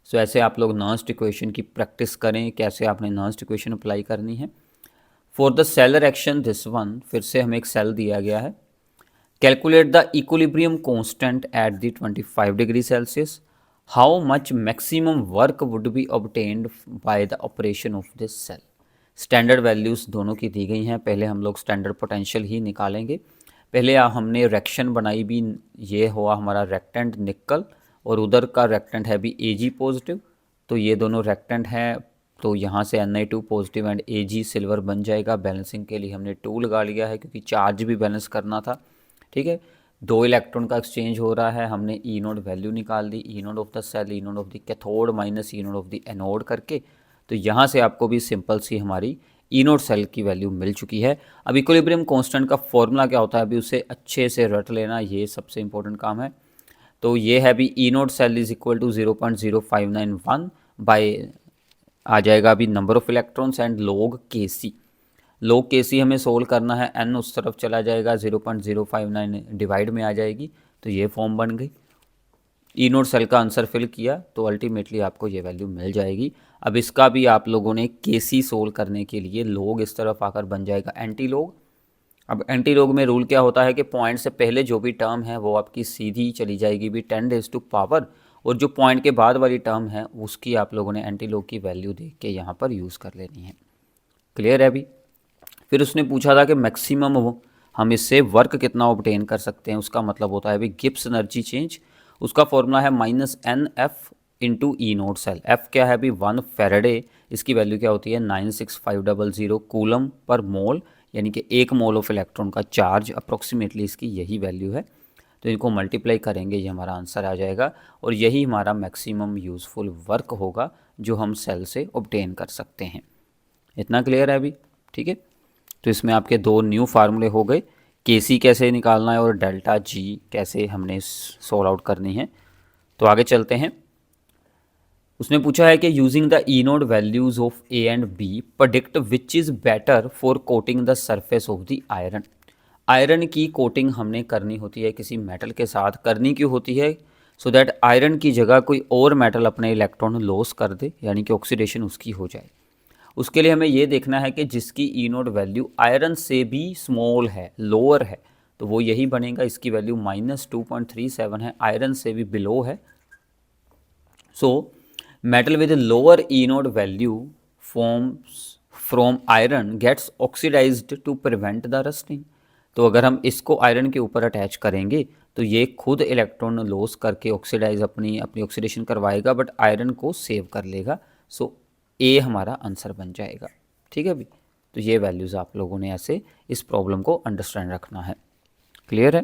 सो ऐसे आप लोग नर्स्ट इक्वेशन की प्रैक्टिस करें, कैसे आपने नर्स्ट इक्वेशन अप्लाई करनी है। For the cell reaction this one, फिर से हमें एक सेल दिया गया है। Calculate the equilibrium constant at the 25 degree Celsius, how much maximum work would be obtained by the operation of this cell. Standard values दोनों की दी गई हैं, पहले हम लोग स्टैंडर्ड पोटेंशियल ही निकालेंगे। पहले हमने रिएक्शन बनाई भी, ये हुआ हमारा रेक्टेंट निकल, और उधर का रेक्टेंट है भी Ag पॉजिटिव, तो ये दोनों रेक्टेंट हैं, तो यहाँ से Ni2 positive and Ag silver बन जाएगा। बैलेंसिंग के लिए हमने 2 लगा लिया है क्योंकि चार्ज भी बैलेंस करना था। ठीक है, 2 इलेक्ट्रॉन का एक्सचेंज हो रहा है, हमने ई नोड वैल्यू निकाल दी, E naught of the cell, E naught of the cathode minus E naught of the anode करके, तो यहाँ से आपको भी सिंपल सी हमारी ई नोड सेल की वैल्यू मिल चुकी है। अब इक्विलिब्रियम कांस्टेंट का फॉर्मूला क्या होता है अभी उसे अच्छे से रट लेना, ये सबसे इंपॉर्टेंट काम है। तो ये है भी E naught cell is equal to 0.0591 by आ जाएगा अभी number of electrons and log Kc। log Kc हमें सोल्व करना है, n उस तरफ चला जाएगा, 0.059 डिवाइड में आ जाएगी, तो ये फॉर्म बन गई। ई नोड सेल का आंसर फिल किया तो अल्टीमेटली आपको ये वैल्यू मिल जाएगी। अब इसका भी आप लोगों ने केसी सोल्व करने के लिए लोग इस तरफ आकर बन जाएगा एंटी लोग। अब एंटी लोग में रूल क्या होता है कि पॉइंट से पहले जो भी टर्म है वो आपकी सीधी चली जाएगी भी 10⁻⁴, और जो पॉइंट के बाद वाली टर्म है उसकी आप लोगों ने एंटी लोग की वैल्यू देख के यहाँ पर यूज़ कर लेनी है। क्लियर है अभी? फिर उसने पूछा था कि मैक्सिमम हम इससे वर्क कितना ऑब्टेन कर सकते हैं, उसका मतलब होता है भी गिब्स एनर्जी चेंज। उसका फॉर्मूला है -NF इंटू ई नोट सेल। एफ क्या है अभी 1 फेरेडे, इसकी वैल्यू क्या होती है 96500 कूलम पर मोल, यानी कि 1 मोल ऑफ इलेक्ट्रॉन का चार्ज अप्रोक्सीमेटली इसकी यही वैल्यू है। तो इनको मल्टीप्लाई करेंगे ये हमारा आंसर आ जाएगा, और यही हमारा मैक्सिमम यूज़फुल वर्क होगा जो हम सेल से ऑब्टेन कर सकते हैं। इतना क्लियर है अभी? ठीक है, तो इसमें आपके दो न्यू फार्मूले हो गए, केसी कैसे निकालना है और डेल्टा जी कैसे हमने सोल्व आउट करनी है। तो आगे चलते हैं। उसने पूछा है कि using the E node values of A and B predict which is better for coating the surface of the iron. Iron की कोटिंग हमने करनी होती है किसी मेटल के साथ, करनी क्यों होती है? सो दैट आयरन की जगह कोई और मेटल अपने इलेक्ट्रॉन लॉस कर दे, यानी कि ऑक्सीडेशन उसकी हो जाए। उसके लिए हमें ये देखना है कि जिसकी ई नोड वैल्यू आयरन से भी स्मॉल है, लोअर है, तो वो यही बनेगा। इसकी वैल्यू -2.37 है, आयरन से भी बिलो है। So metal with lower E node value forms from iron gets oxidised to prevent the rusting. तो अगर हम इसको आयरन के ऊपर अटैच करेंगे तो ये खुद इलेक्ट्रॉन लॉस करके ऑक्सीडाइज अपनी ऑक्सीडेशन करवाएगा, बट आयरन को सेव कर लेगा। सो ए हमारा आंसर बन जाएगा। ठीक है अभी? तो ये वैल्यूज़ आप लोगों ने ऐसे इस प्रॉब्लम को अंडरस्टैंड रखना है। क्लियर है?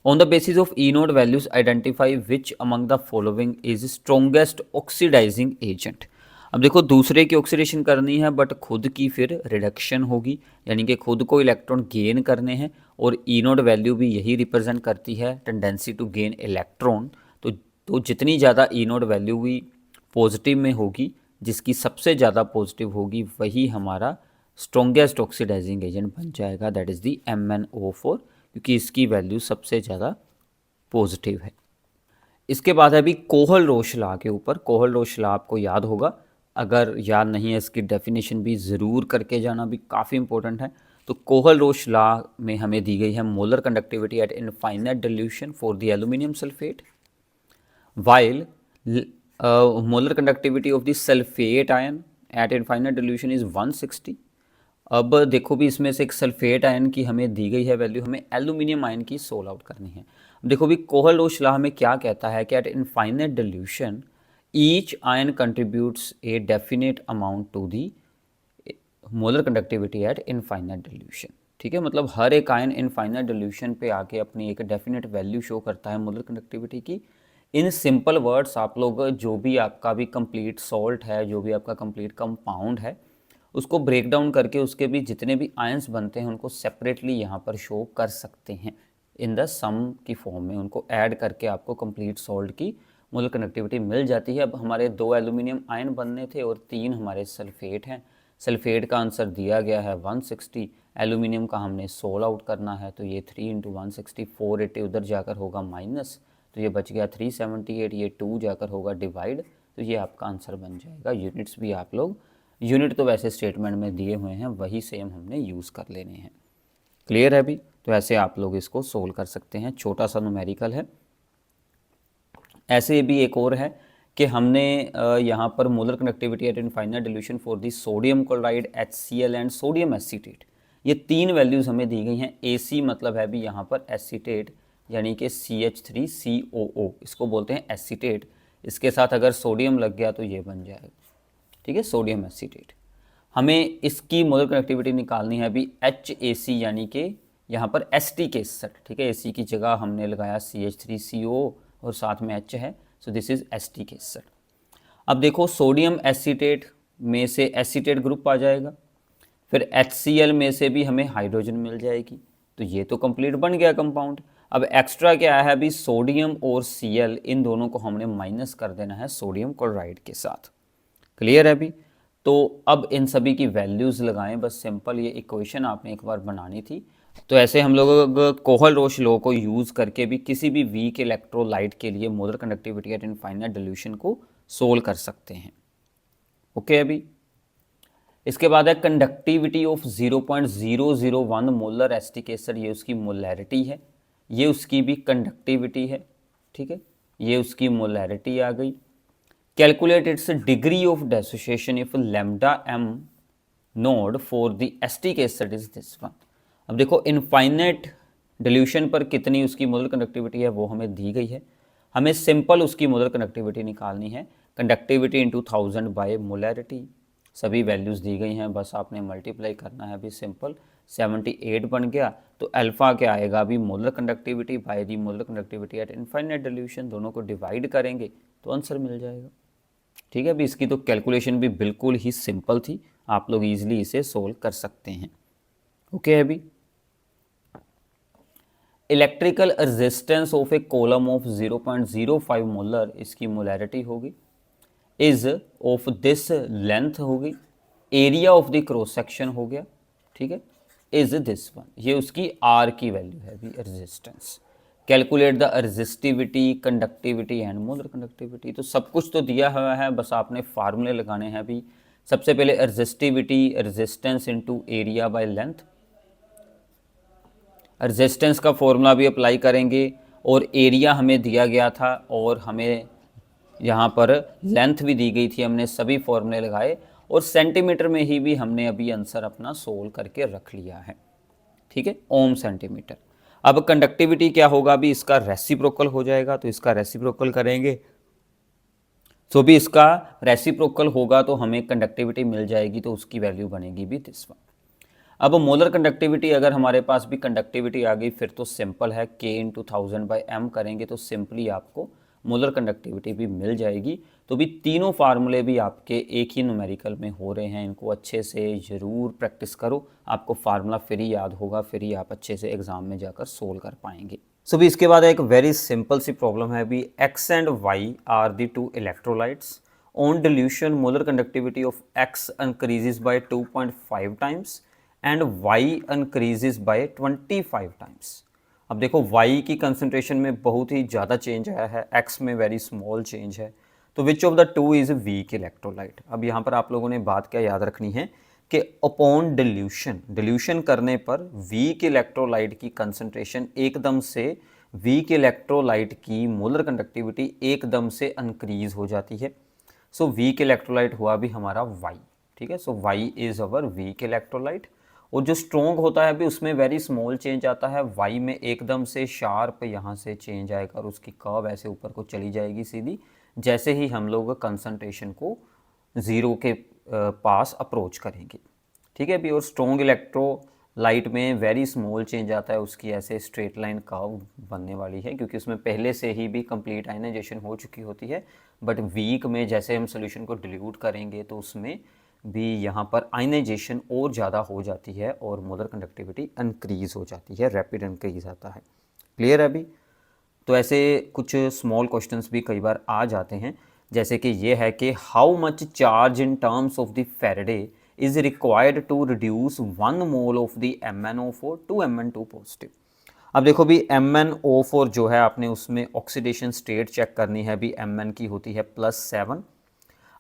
On the basis of E node values identify which among the following is strongest oxidising agent. अब देखो, दूसरे की ऑक्सीडेशन करनी है बट खुद की फिर रिडक्शन होगी, यानी कि खुद को इलेक्ट्रॉन गेन करने हैं, और ई नोड वैल्यू भी यही रिप्रेजेंट करती है टेंडेंसी टू गेन इलेक्ट्रॉन। तो जितनी ज़्यादा ई नोड वैल्यू भी पॉजिटिव में होगी, जिसकी सबसे ज़्यादा पॉजिटिव होगी वही हमारा स्ट्रोंगेस्ट ऑक्सीडाइजिंग एजेंट बन जाएगा, दैट इज़ दी MnO4, क्योंकि इसकी वैल्यू सबसे ज़्यादा पॉजिटिव है। इसके बाद है अभी कोहल रोश लॉ के ऊपर। कोहल रोश लॉ आपको याद होगा, अगर याद नहीं है इसकी डेफिनेशन भी ज़रूर करके जाना, भी काफ़ी इंपॉर्टेंट है। तो कोहल रोश लॉ में हमें दी गई है molar conductivity at infinite dilution for the aluminium sulphate, while molar conductivity of the sulphate ion at infinite dilution is 160। अब देखो भी, इसमें से एक सल्फेट आयन की हमें दी गई है वैल्यू, हमें एल्यूमिनियम आयन की सोल्व आउट करनी है। देखो भी, कोहल रोश लॉ हमें क्या कहता है कि at infinite dilution each ion contributes a definite amount to the molar conductivity at infinite dilution. ठीक है, मतलब हर एक आयन इनफाइनाइट डिल्यूशन पे आके अपनी एक डेफिनेट वैल्यू शो करता है मोलर कंडक्टिविटी की। इन सिंपल वर्ड्स आप लोग जो भी आपका भी कंप्लीट सॉल्ट है, जो भी आपका कंप्लीट कंपाउंड है, उसको ब्रेक डाउन करके उसके भी जितने भी आयंस बनते हैं उनको सेपरेटली यहाँ पर शो कर सकते हैं इन द सम की फॉर्म में। उनको ऐड करके आपको कंप्लीट सॉल्ट की मोलर कंडक्टिविटी मिल जाती है। अब हमारे 2 एल्यूमिनियम आयन बनने थे और 3 हमारे सल्फेट हैं। सल्फेट का आंसर दिया गया है 160, एल्यूमिनियम का हमने सोल्व आउट करना है, तो ये 3 × 160 480 उधर जाकर होगा माइनस, तो ये बच गया 378, ये 2 जाकर होगा डिवाइड, तो ये आपका आंसर बन जाएगा। यूनिट्स भी आप लोग, यूनिट तो वैसे स्टेटमेंट में दिए हुए हैं, वही सेम हमने यूज़ कर लेने हैं। क्लियर है अभी? तो ऐसे आप लोग इसको सोल्व कर सकते हैं, छोटा सा न्यूमेरिकल है। ऐसे भी एक और है कि हमने यहाँ पर molar conductivity at infinite dilution for the sodium chloride HCl and sodium acetate, ये 3 वैल्यूज़ हमें दी गई हैं। AC मतलब है भी यहाँ पर एसीटेट, यानी कि CH3COO, इसको बोलते हैं एसीटेट। इसके साथ अगर सोडियम लग गया तो ये बन जाएगा, ठीक है, सोडियम एसीटेट। हमें इसकी मोलर कनेक्टिविटी निकालनी है अभी HAC, यानी कि यहाँ पर ST61, ठीक है, AC की जगह हमने लगाया CH3CO और साथ में H है, सो दिस इज ST61। अब देखो, सोडियम एसीटेट में से एसीटेट ग्रुप आ जाएगा, फिर HCl में से भी हमें हाइड्रोजन मिल जाएगी, तो ये तो कंप्लीट बन गया कंपाउंड। अब एक्स्ट्रा क्या है अभी, सोडियम और Cl, इन दोनों को हमने माइनस कर देना है सोडियम क्लोराइड के साथ। क्लियर है अभी? तो अब इन सभी की वैल्यूज़ लगाएं, बस सिंपल ये इक्वेशन आपने एक बार बनानी थी। तो ऐसे हम लोग कोहल-रोश लॉ को यूज़ करके भी किसी भी वीक इलेक्ट्रोलाइट के लिए molar conductivity at infinite dilution को सोल्व कर सकते हैं। ओके अभी इसके बाद है conductivity of 0.001 molar acetic acid, ये उसकी मोलैरिटी है, ये उसकी भी कंडक्टिविटी है। ठीक है, ये उसकी मोलैरिटी आ गई। Calculate its degree of dissociation if lambda M node for the acetic acid is this one. अब देखो इनफाइनाइट डिल्यूशन पर कितनी उसकी मोलर कंडक्टिविटी है वो हमें दी गई है। हमें सिंपल उसकी मोलर कंडक्टिविटी निकालनी है, कंडक्टिविटी इंटू 1000 बाय मोलैरिटी। सभी वैल्यूज़ दी गई हैं, बस आपने मल्टीप्लाई करना है अभी सिंपल। 78 बन गया, तो अल्फ़ा क्या आएगा अभी molar conductivity by the molar conductivity at infinite dilution, दोनों को डिवाइड करेंगे तो आंसर मिल जाएगा। ठीक है, अभी इसकी तो कैलकुलेशन भी बिल्कुल ही सिंपल थी, आप लोग ईजिली इसे सोल्व कर सकते हैं। ओके अभी electrical resistance of A column of 0.05 molar, इसकी मोलैरिटी होगी, इज ऑफ दिस लेंथ होगी, area of the cross section हो गया। ठीक है, इज दिस वन, ये उसकी आर की वैल्यू है अभी resistance. Calculate the resistivity, conductivity and molar conductivity. तो सब कुछ तो दिया हुआ है, बस आपने फार्मूले लगाने हैं अभी। सबसे पहले resistivity, resistance into area by length. Resistance का फॉर्मूला भी अप्लाई करेंगे, और एरिया हमें दिया गया था और हमें यहाँ पर लेंथ भी दी गई थी, हमने सभी फॉर्मूले लगाए और सेंटीमीटर में ही भी हमने अभी आंसर अपना सोल्व करके रख लिया है। ठीक है, ओम सेंटीमीटर। अब कंडक्टिविटी क्या होगा अभी, इसका रेसिप्रोकल हो जाएगा, तो इसका रेसिप्रोकल करेंगे, तो भी इसका रेसिप्रोकल होगा तो हमें कंडक्टिविटी मिल जाएगी, तो उसकी वैल्यू बनेगी भी दिस वन। अब मोलर कंडक्टिविटी, अगर हमारे पास भी कंडक्टिविटी आ गई फिर तो सिंपल है, K इंटू 1000 बाई एम करेंगे तो सिंपली आपको मोलर कंडक्टिविटी भी मिल जाएगी। तो भी तीनों फार्मूले भी आपके एक ही न्यूमेरिकल में हो रहे हैं, इनको अच्छे से ज़रूर प्रैक्टिस करो, आपको फार्मूला फिर ही याद होगा, फिर ही आप अच्छे से एग्जाम में जाकर सोल्व कर पाएंगे। सो भी इसके बाद एक वेरी सिंपल सी प्रॉब्लम है अभी, X and Y are the two electrolytes on dilution molar conductivity of X increases by 2.5 times and Y increases by 25 times. अब देखो Y की कंसंट्रेशन में बहुत ही ज़्यादा चेंज आया है, X में वेरी स्मॉल चेंज है, तो which of the two is weak electrolyte. अब यहाँ पर आप लोगों ने बात क्या याद रखनी है कि अपॉन डिल्यूशन करने पर वीक इलेक्ट्रोलाइट की कंसंट्रेशन एकदम से, वीक इलेक्ट्रोलाइट की मोलर कंडक्टिविटी एकदम से इंक्रीज हो जाती है। सो वीक इलेक्ट्रोलाइट हुआ भी हमारा Y। ठीक है, सो Y is our weak electrolyte. और जो स्ट्रॉन्ग होता है अभी उसमें वेरी स्मॉल चेंज आता है, Y में एकदम से शार्प यहाँ से चेंज आएगा और उसकी कर्व ऐसे ऊपर को चली जाएगी सीधी, जैसे ही हम लोग कंसंट्रेशन को ज़ीरो के पास अप्रोच करेंगे। ठीक है भी, और स्ट्रॉन्ग इलेक्ट्रोलाइट में वेरी स्मॉल चेंज आता है, उसकी ऐसे स्ट्रेट लाइन कर्व बनने वाली है क्योंकि उसमें पहले से ही भी कंप्लीट आयनाइजेशन हो चुकी होती है। बट वीक में जैसे हम सोल्यूशन को डिल्यूट करेंगे तो उसमें भी यहाँ पर आयनाइजेशन और ज़्यादा हो जाती है और मोलर कंडक्टिविटी इंक्रीज हो जाती है, रैपिड इंक्रीज आता है। क्लियर है अभी? तो ऐसे कुछ स्मॉल क्वेश्चंस भी कई बार आ जाते हैं, जैसे कि ये है कि how much charge in terms of the Faraday is required to reduce 1 mole of the MnO4 to Mn2 positive. अब देखो भी MnO4 जो है आपने उसमें ऑक्सीडेशन स्टेट चेक करनी है, भी Mn की होती है +7,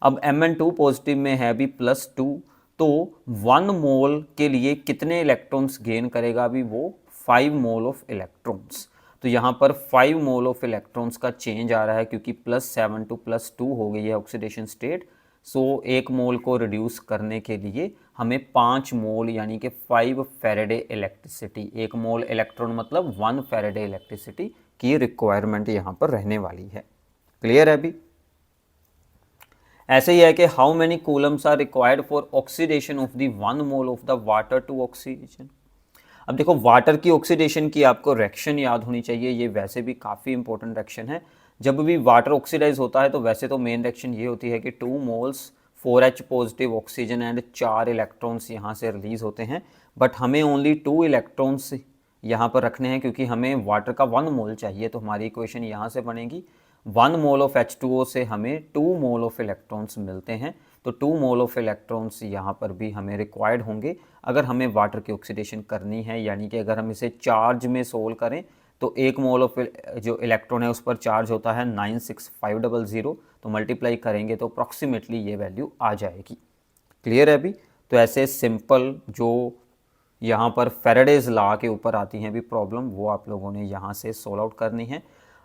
अब Mn2 पॉजिटिव में है भी +2, तो 1 मोल के लिए कितने इलेक्ट्रॉन्स गेन करेगा अभी वो 5 मोल ऑफ इलेक्ट्रॉन्स। तो यहाँ पर 5 मोल ऑफ इलेक्ट्रॉन्स का चेंज आ रहा है क्योंकि +7 टू +2 हो गई है ऑक्सीडेशन स्टेट। सो 1 मोल को रिड्यूस करने के लिए हमें 5 मोल यानी कि 5 फेरेडे इलेक्ट्रिसिटी, 1 मोल इलेक्ट्रॉन मतलब 1 फेरेडे इलेक्ट्रिसिटी की रिक्वायरमेंट यहाँ पर रहने वाली है। क्लियर है अभी? ऐसे ही है कि how many coulombs are required for oxidation of the 1 mole of the water to oxygen. अब देखो वाटर की ऑक्सीडेशन की आपको रिएक्शन याद होनी चाहिए, ये वैसे भी काफ़ी इंपॉर्टेंट रिएक्शन है। जब भी वाटर ऑक्सीडाइज होता है तो वैसे तो मेन रिएक्शन ये होती है कि 2 moles 4H positive oxygen and 4 electrons यहाँ से रिलीज होते हैं, बट हमें ओनली 2 इलेक्ट्रॉन्स यहाँ पर रखने हैं क्योंकि हमें वाटर का 1 मोल चाहिए। तो हमारी इक्वेशन यहाँ से बनेगी 1 मोल ऑफ H2O से हमें 2 मोल ऑफ इलेक्ट्रॉन्स मिलते हैं, तो 2 मोल ऑफ इलेक्ट्रॉन्स यहाँ पर भी हमें रिक्वायर्ड होंगे अगर हमें वाटर की ऑक्सीडेशन करनी है। यानी कि अगर हम इसे चार्ज में सोल्व करें तो 1 मोल ऑफ जो इलेक्ट्रॉन है उस पर चार्ज होता है 96500, तो मल्टीप्लाई करेंगे तो अप्रॉक्सीमेटली ये वैल्यू आ जाएगी। क्लियर है अभी? तो ऐसे सिंपल जो यहाँ पर फेराडेज लॉ के ऊपर आती हैं भी प्रॉब्लम, वो आप लोगों ने यहाँ से सोल्व आउट करनी है।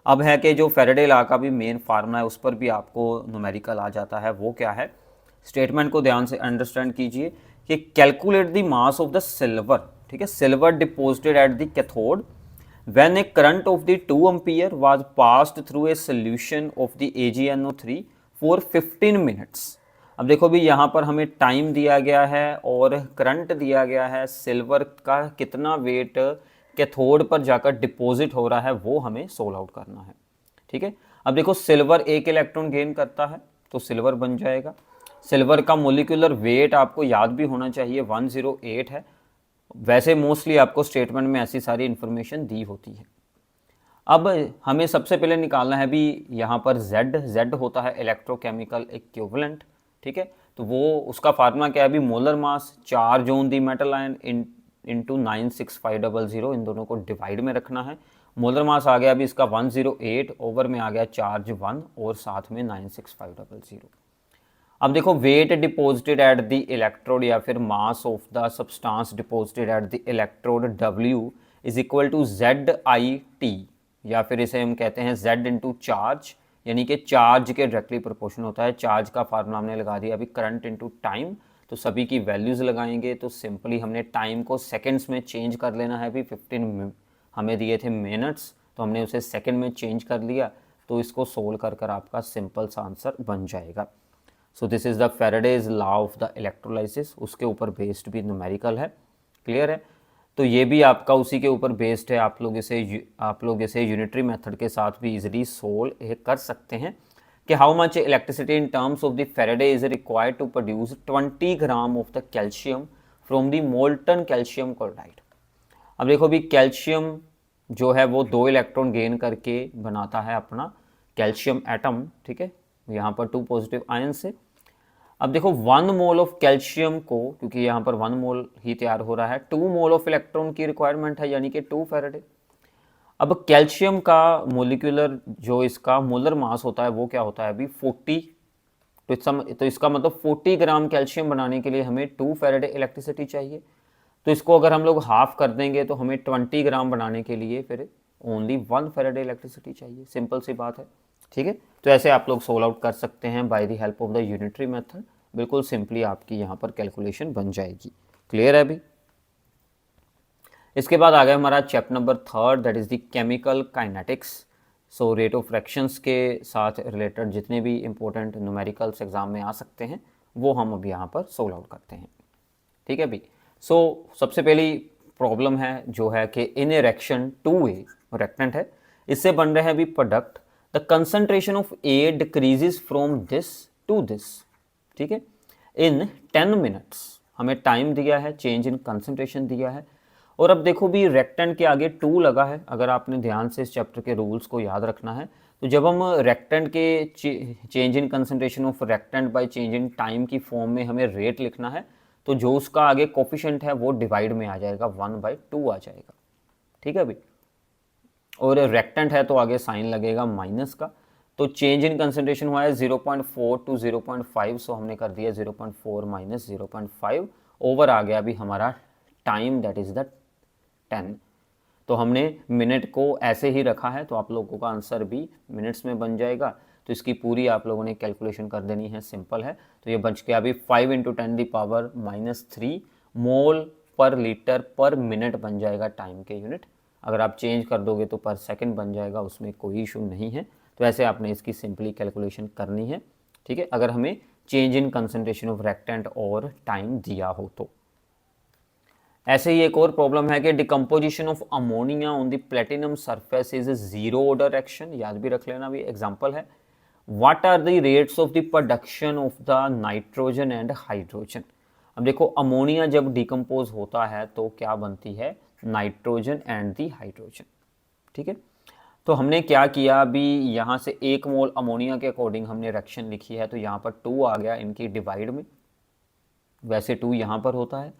अब है कि जो फेराडे लॉ का भी मेन फार्मूला है उस पर भी आपको न्यूमेरिकल आ जाता है। वो क्या है? स्टेटमेंट को ध्यान से अंडरस्टैंड कीजिए कि calculate the mass of the silver, ठीक है, silver deposited at the cathode when a current of the 2 ampere was passed through a solution of the AgNO3 for 15 minutes। अब देखो भी यहाँ पर हमें टाइम दिया गया है और करंट दिया गया है, सिल्वर का कितना वेट कैथोड पर जाकर डिपॉजिट हो रहा है वो हमें सोल्व आउट करना है। ठीक है, अब देखो सिल्वर 1 इलेक्ट्रॉन गेन करता है तो सिल्वर बन जाएगा। सिल्वर का मोलिकुलर वेट आपको याद भी होना चाहिए 108 है। वैसे मोस्टली आपको स्टेटमेंट में ऐसी सारी इंफॉर्मेशन दी होती है। अब हमें सबसे पहले निकालना है भी यहाँ पर Z होता है इलेक्ट्रोकेमिकल इक्विवेलेंट। ठीक है, तो वो उसका फार्मूला क्या है भी? Molar mass charge on the metal ion into 96500, इन दोनों को डिवाइड में रखना है। मोलर मास आ गया अभी इसका 108, ओवर में आ गया चार्ज 1 और साथ में 96500। अब देखो weight deposited at the electrode या फिर mass of the substance deposited at the electrode W is equal to ZIT, या फिर इसे हम कहते हैं Z इंटू चार्ज, यानी कि चार्ज के डायरेक्टली प्रोपोर्शन होता है। चार्ज का फार्मूला हमने लगा दिया अभी करंट इंटू टाइम, तो सभी की वैल्यूज लगाएंगे तो सिंपली हमने टाइम को सेकेंड्स में चेंज कर लेना है। अभी 15 हमें दिए थे मिनट्स, तो हमने उसे सेकेंड में चेंज कर लिया, तो इसको सोल्व कर कर आपका सिंपल सा आंसर बन जाएगा। So this is the Faraday's law of the electrolysis, उसके ऊपर बेस्ड भी न्यूमेरिकल है। क्लियर है? तो ये भी आपका उसी के ऊपर बेस्ड है। आप लोग इसे यूनिटरी मेथड के साथ भी इजीली सोल्व कर सकते हैं कि how much electricity in terms of the Faraday is required to produce 20 gram of the calcium from the molten calcium chloride. अब देखो भी कैल्शियम जो है वो 2 इलेक्ट्रॉन गेन करके बनाता है अपना कैल्शियम एटम। ठीक है, यहाँ पर 2 पॉजिटिव आयन से। अब देखो 1 मोल ऑफ कैल्शियम को, क्योंकि यहाँ पर 1 मोल ही तैयार हो रहा है, 2 मोल ऑफ इलेक्ट्रॉन की रिक्वायरमेंट है, यानी कि 2 फेराडे। अब कैल्शियम का मोलिकुलर जो इसका मोलर मास होता है वो क्या होता है अभी 40, तो इसका मतलब 40 ग्राम कैल्शियम बनाने के लिए हमें 2 फेराडे इलेक्ट्रिसिटी चाहिए। तो इसको अगर हम लोग हाफ कर देंगे तो हमें 20 ग्राम बनाने के लिए फिर ओनली 1 फेराडे इलेक्ट्रिसिटी चाहिए। सिंपल सी बात है। ठीक है, तो ऐसे आप लोग सोल्व आउट कर सकते हैं by the help of the unitary method. बिल्कुल सिंपली आपकी यहाँ पर कैलकुलेशन बन जाएगी। क्लियर है अभी? इसके बाद आ गया हमारा chapter number 3, that is the chemical kinetics. So rate of reactions के साथ रिलेटेड जितने भी इंपॉर्टेंट न्यूमेरिकल्स एग्जाम में आ सकते हैं वो हम अब यहाँ पर सोल्व आउट करते हैं। ठीक है अभी? सो सबसे पहली प्रॉब्लम है जो है कि इन ए रिएक्शन 2A रिएक्टेंट है, इससे बन रहे हैं अभी product, the concentration of A decreases from this to this. ठीक है, इन 10 मिनट्स हमें टाइम दिया है, चेंज इन कंसंट्रेशन दिया है। और अब देखो भी रेक्टेंट के आगे 2 लगा है। अगर आपने ध्यान से इस चैप्टर के रूल्स को याद रखना है तो जब हम रेक्टेंट के change in concentration of reactant by change in time की फॉर्म में हमें रेट लिखना है, तो जो उसका आगे कोफिशिएंट है वो डिवाइड में आ जाएगा, 1/2 आ जाएगा। ठीक है अभी? और रेक्टेंट है तो आगे साइन लगेगा माइनस का। तो चेंज इन कंसंट्रेशन हुआ है 0.4 टू 0.5, सो हमने कर दिया 0.4 माइनस 0.5। ओवर आ गया अभी हमारा टाइम, दैट इज द 10। तो हमने मिनट को ऐसे ही रखा है, तो आप लोगों का आंसर भी मिनट्स में बन जाएगा। तो इसकी पूरी आप लोगों ने कैलकुलेशन कर देनी है, सिंपल है। तो ये बच गया अभी 5 × 10⁻³ मोल पर लीटर पर मिनट बन जाएगा टाइम के यूनिट। अगर आप चेंज कर दोगे तो पर सेकंड बन जाएगा, उसमें कोई इशू नहीं है। तो ऐसे आपने इसकी सिंपली कैलकुलेशन करनी है। ठीक है, अगर हमें change in concentration of reactant और टाइम दिया हो तो। ऐसे ही एक और प्रॉब्लम है कि decomposition of ammonia on the platinum surface is 0 order reaction. याद भी रख लेना, भी एग्जांपल है। What are the rates of the production of the nitrogen and hydrogen. अब देखो अमोनिया जब डिकम्पोज होता है तो क्या बनती है? Nitrogen and the hydrogen. ठीक है, तो हमने क्या किया, अभी यहाँ से 1 मोल अमोनिया के अकॉर्डिंग हमने रिएक्शन लिखी है, तो यहाँ पर 2 आ गया इनकी डिवाइड में, वैसे 2 यहाँ पर होता है।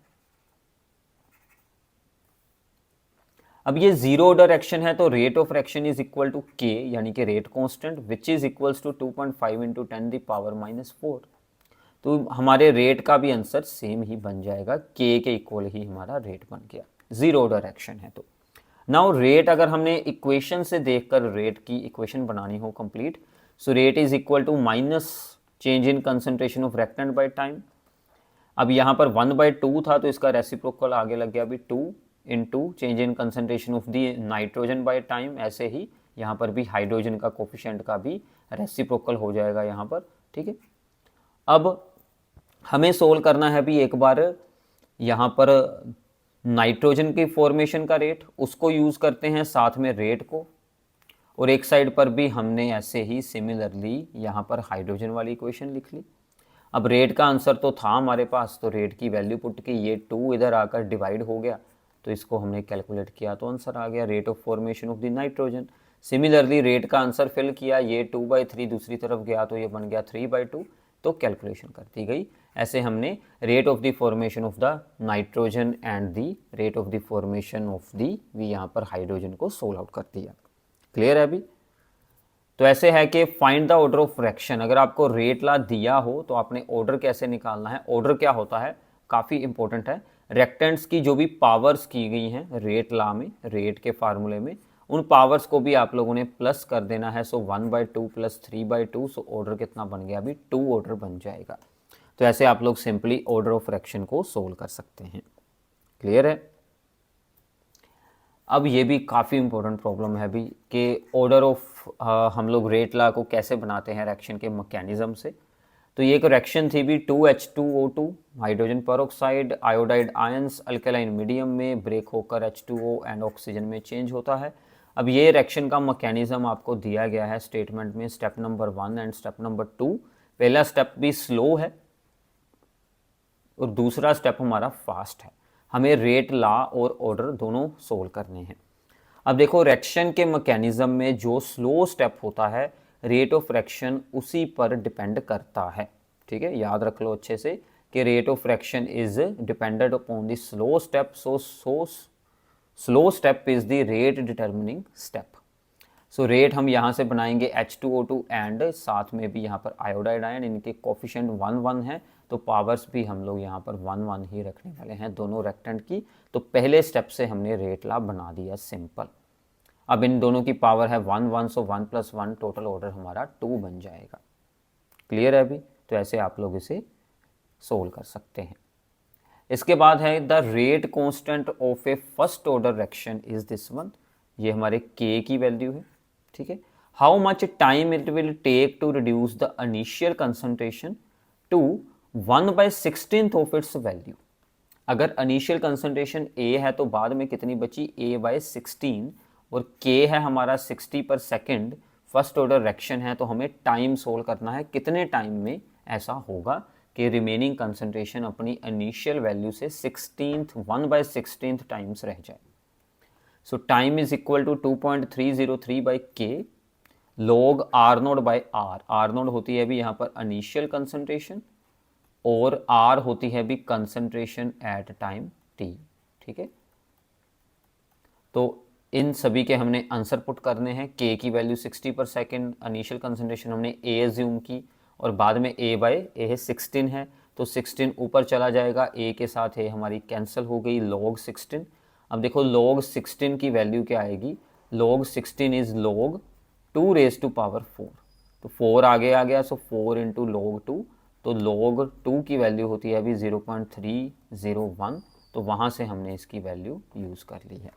अब ये जीरो ऑर्डर रिएक्शन है, तो rate of reaction is equal to K, यानी कि rate constant, which is equals to 2.5 into 10⁻⁴। तो हमारे रेट का भी आंसर सेम ही बन जाएगा, के इक्वल ही हमारा रेट बन गया, जीरो ऑर्डर रिएक्शन है। तो नाउ रेट, अगर हमने इक्वेशन से देखकर रेट की इक्वेशन बनानी हो complete, so rate is equal to minus change in concentration of reactant by time. अब यहाँ पर 1/2 था, तो इसका रेसिप्रोकल आगे लग गया अभी 2 into change in concentration of the nitrogen by time. ऐसे ही यहाँ पर भी हाइड्रोजन का कोफिशिएंट का भी रेसिप्रोकल हो जाएगा यहाँ पर, ठीक है। अब हमें सोल्व करना है भी एक बार यहाँ पर नाइट्रोजन की फॉर्मेशन का रेट, उसको यूज़ करते हैं साथ में रेट को, और एक साइड पर भी हमने ऐसे ही सिमिलरली यहाँ पर हाइड्रोजन वाली इक्वेशन लिख ली। अब रेट का आंसर तो था हमारे पास, तो रेट की वैल्यू पुट की, ये 2 इधर आकर डिवाइड हो गया, तो इसको हमने कैलकुलेट किया तो आंसर आ गया rate of formation of the nitrogen. Similarly rate का आंसर फिल किया, ये 2/3 दूसरी तरफ गया तो ये बन गया 3/2, तो कैलकुलेशन कर दी गई। ऐसे हमने rate of the formation of the nitrogen and the rate of the formation of the यहाँ पर हाइड्रोजन को सोल्व आउट कर दिया। क्लियर है अभी? तो ऐसे है कि find the order of fraction, अगर आपको रेट ला दिया हो तो आपने ऑर्डर कैसे निकालना है। ऑर्डर क्या होता है, काफ़ी इंपॉर्टेंट है। रिएक्टेंट्स की जो भी पावर्स की गई हैं रेट ला में, रेट के फार्मूले में, उन पावर्स को भी आप लोगों ने प्लस कर देना है। सो 1/2 प्लस 3/2, सो ऑर्डर कितना बन गया अभी, 2 ऑर्डर बन जाएगा। तो ऐसे आप लोग सिंपली ऑर्डर ऑफ फ्रैक्शन को सोल्व कर सकते हैं। क्लियर है? अब ये भी काफ़ी इंपॉर्टेंट प्रॉब्लम है अभी कि ऑर्डर ऑफ हम लोग रेट ला को कैसे बनाते हैं रिएक्शन के मैकेनिज्म से। तो ये एक रिएक्शन थी भी 2H2O2 hydrogen peroxide iodide ions alkaline medium में ब्रेक होकर H2O एंड ऑक्सीजन में चेंज होता है। अब ये रिएक्शन का मैकेनिज्म आपको दिया गया है स्टेटमेंट में, step number 1 and step number 2। पहला स्टेप भी स्लो है और दूसरा स्टेप हमारा फास्ट है। हमें रेट ला और ऑर्डर दोनों सोल्व करने हैं। अब देखो रिएक्शन के मैकेनिज्म में जो स्लो स्टेप होता है, रेट ऑफ रिएक्शन उसी पर डिपेंड करता है। ठीक है, याद रख लो अच्छे से कि rate of reaction is dependent upon the slow step. So slow step is the rate determining step. So rate हम यहाँ से बनाएंगे H2O2 एंड साथ में भी यहाँ पर आयोडाइड आयन, इनके कोफिशिएंट 1 है, तो पावर्स भी हम लोग यहाँ पर 1 ही रखने वाले हैं दोनों रिएक्टेंट की। तो पहले स्टेप से हमने रेट ला बना दिया सिंपल। अब इन दोनों की पावर है 1 सो 1 + 1 टोटल ऑर्डर हमारा 2 बन जाएगा। क्लियर है अभी? तो ऐसे आप लोग इसे सोल्व कर सकते हैं। इसके बाद है the rate constant of a first order reaction is this one, ये हमारे के की वैल्यू है। ठीक है, how much time it will take to reduce the initial concentration to 1/16 of its value. अगर इनिशियल कंसंट्रेशन ए है तो बाद में कितनी बची, A/16, और के है हमारा 60/सेकंड। फर्स्ट ऑर्डर रिएक्शन है तो हमें टाइम सोल्व करना है, कितने टाइम में ऐसा होगा कि रिमेनिंग कंसंट्रेशन अपनी इनिशियल वैल्यू से 1/16 टाइम्स रह जाए। So time is equal to 2.303/K log R0/R। R0 होती है भी यहाँ पर इनिशियल कंसंट्रेशन और R होती है भी कंसंट्रेशन एट टाइम T। ठीक है, तो इन सभी के हमने आंसर पुट करने हैं। K की वैल्यू 60/सेकंड, इनिशियल कंसंट्रेशन हमने A एज्यूम की और बाद में A 16 है, तो 16 ऊपर चला जाएगा, A के साथ A हमारी कैंसिल हो गई, log 16। अब देखो log 16 की वैल्यू क्या आएगी, log 16 इज log 2⁴। तो 4 आगे आ गया, सो 4 इंटू log 2, तो log 2 की वैल्यू होती है अभी 0.301, तो वहाँ से हमने इसकी वैल्यू यूज़ कर ली है।